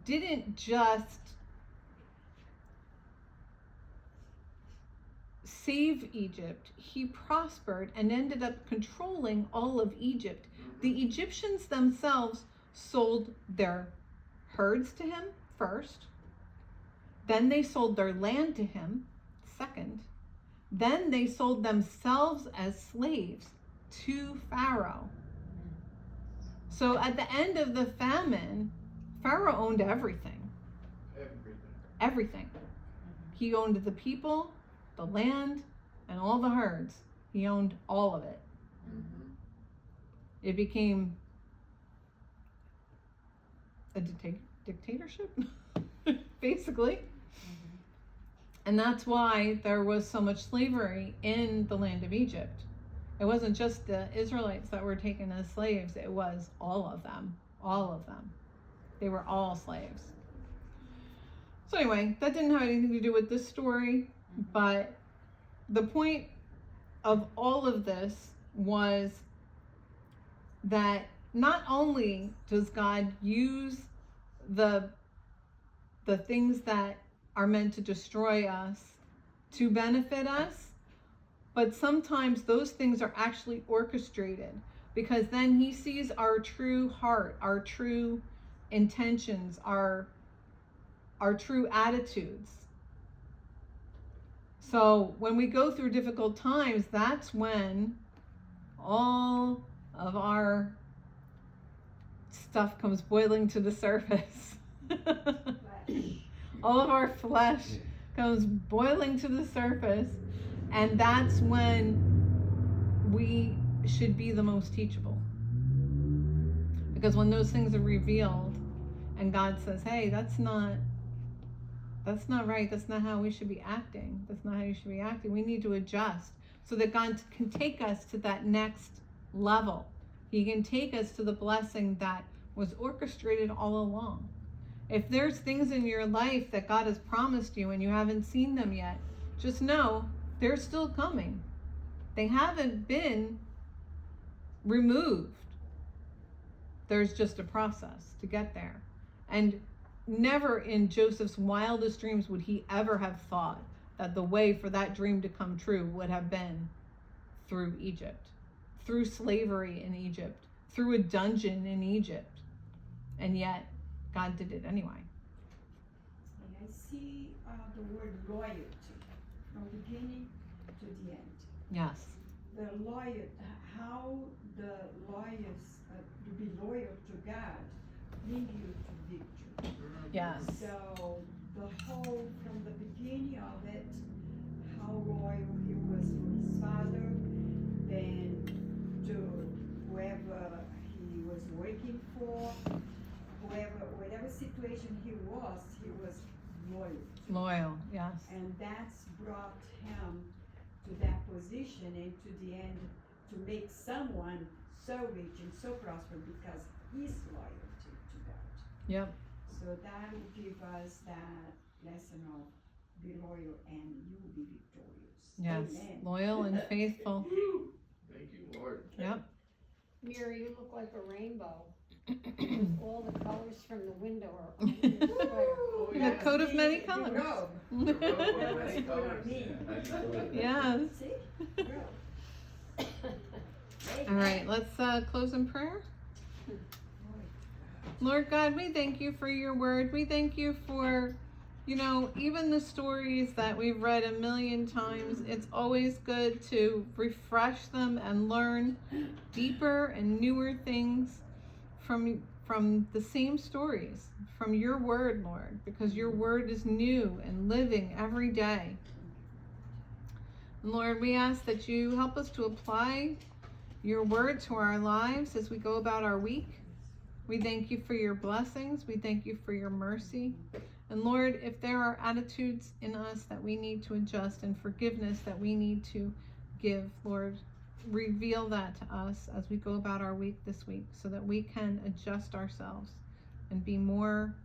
didn't just save Egypt, he prospered and ended up controlling all of Egypt. The Egyptians themselves sold their herds to him first, then they sold their land to him second, then they sold themselves as slaves to Pharaoh. So at the end of the famine, Pharaoh owned everything. Everything. He owned the people, the land, and all the herds. He owned all of it. Mm-hmm. It became a dictatorship, basically. Mm-hmm. And that's why there was so much slavery in the land of Egypt. It wasn't just the Israelites that were taken as slaves, it was all of them. All of them. They were all slaves. So anyway, that didn't have anything to do with this story, but the point of all of this was that not only does God use the things that are meant to destroy us to benefit us, but sometimes those things are actually orchestrated, because then he sees our true heart, our true intentions, our true attitudes. So when we go through difficult times, that's when all of our stuff comes boiling to the surface. All of our flesh comes boiling to the surface, and that's when we should be the most teachable. Because when those things are revealed and God says, hey, that's not right, that's not how we should be acting, that's not how you should be acting, we need to adjust so that God can take us to that next level. He can take us to the blessing that was orchestrated all along. If there's things in your life that God has promised you and you haven't seen them yet, just know they're still coming. They haven't been removed. There's just a process to get there. And never in Joseph's wildest dreams would he ever have thought that the way for that dream to come true would have been through Egypt, through slavery in Egypt, through a dungeon in Egypt. And yet, God did it anyway. And I see the word loyalty from beginning to the end. Yes. The loyal, how the lawyers to be loyal to God bring you to victory. Yes. So the whole, from the beginning of it, how loyal he was to his father, then to whoever he was working for, whatever situation he was loyal. Loyal, yes. And that's brought him to that position and to the end to make someone so rich and so prosperous because he's loyal to God. Yep. So that will give us that lesson of be loyal and you will be victorious. Yes. Amen. Loyal and faithful. Thank you, Lord. Yep. Mary, you look like a rainbow. All the colors from the window are on your sweater. Oh, The yeah. coat of many The colors. robe. The robe of That many was put on colors. me. Yes. See? Robe. All right, let's close in prayer. Lord God, we thank you for your word. We thank you for, even the stories that we've read a million times. It's always good to refresh them and learn deeper and newer things from the same stories, from your word, Lord, because your word is new and living every day. And Lord, we ask that you help us to apply your word to our lives as we go about our week. We thank you for your blessings. We thank you for your mercy. And Lord, if there are attitudes in us that we need to adjust and forgiveness that we need to give, Lord, reveal that to us as we go about our week this week so that we can adjust ourselves and be more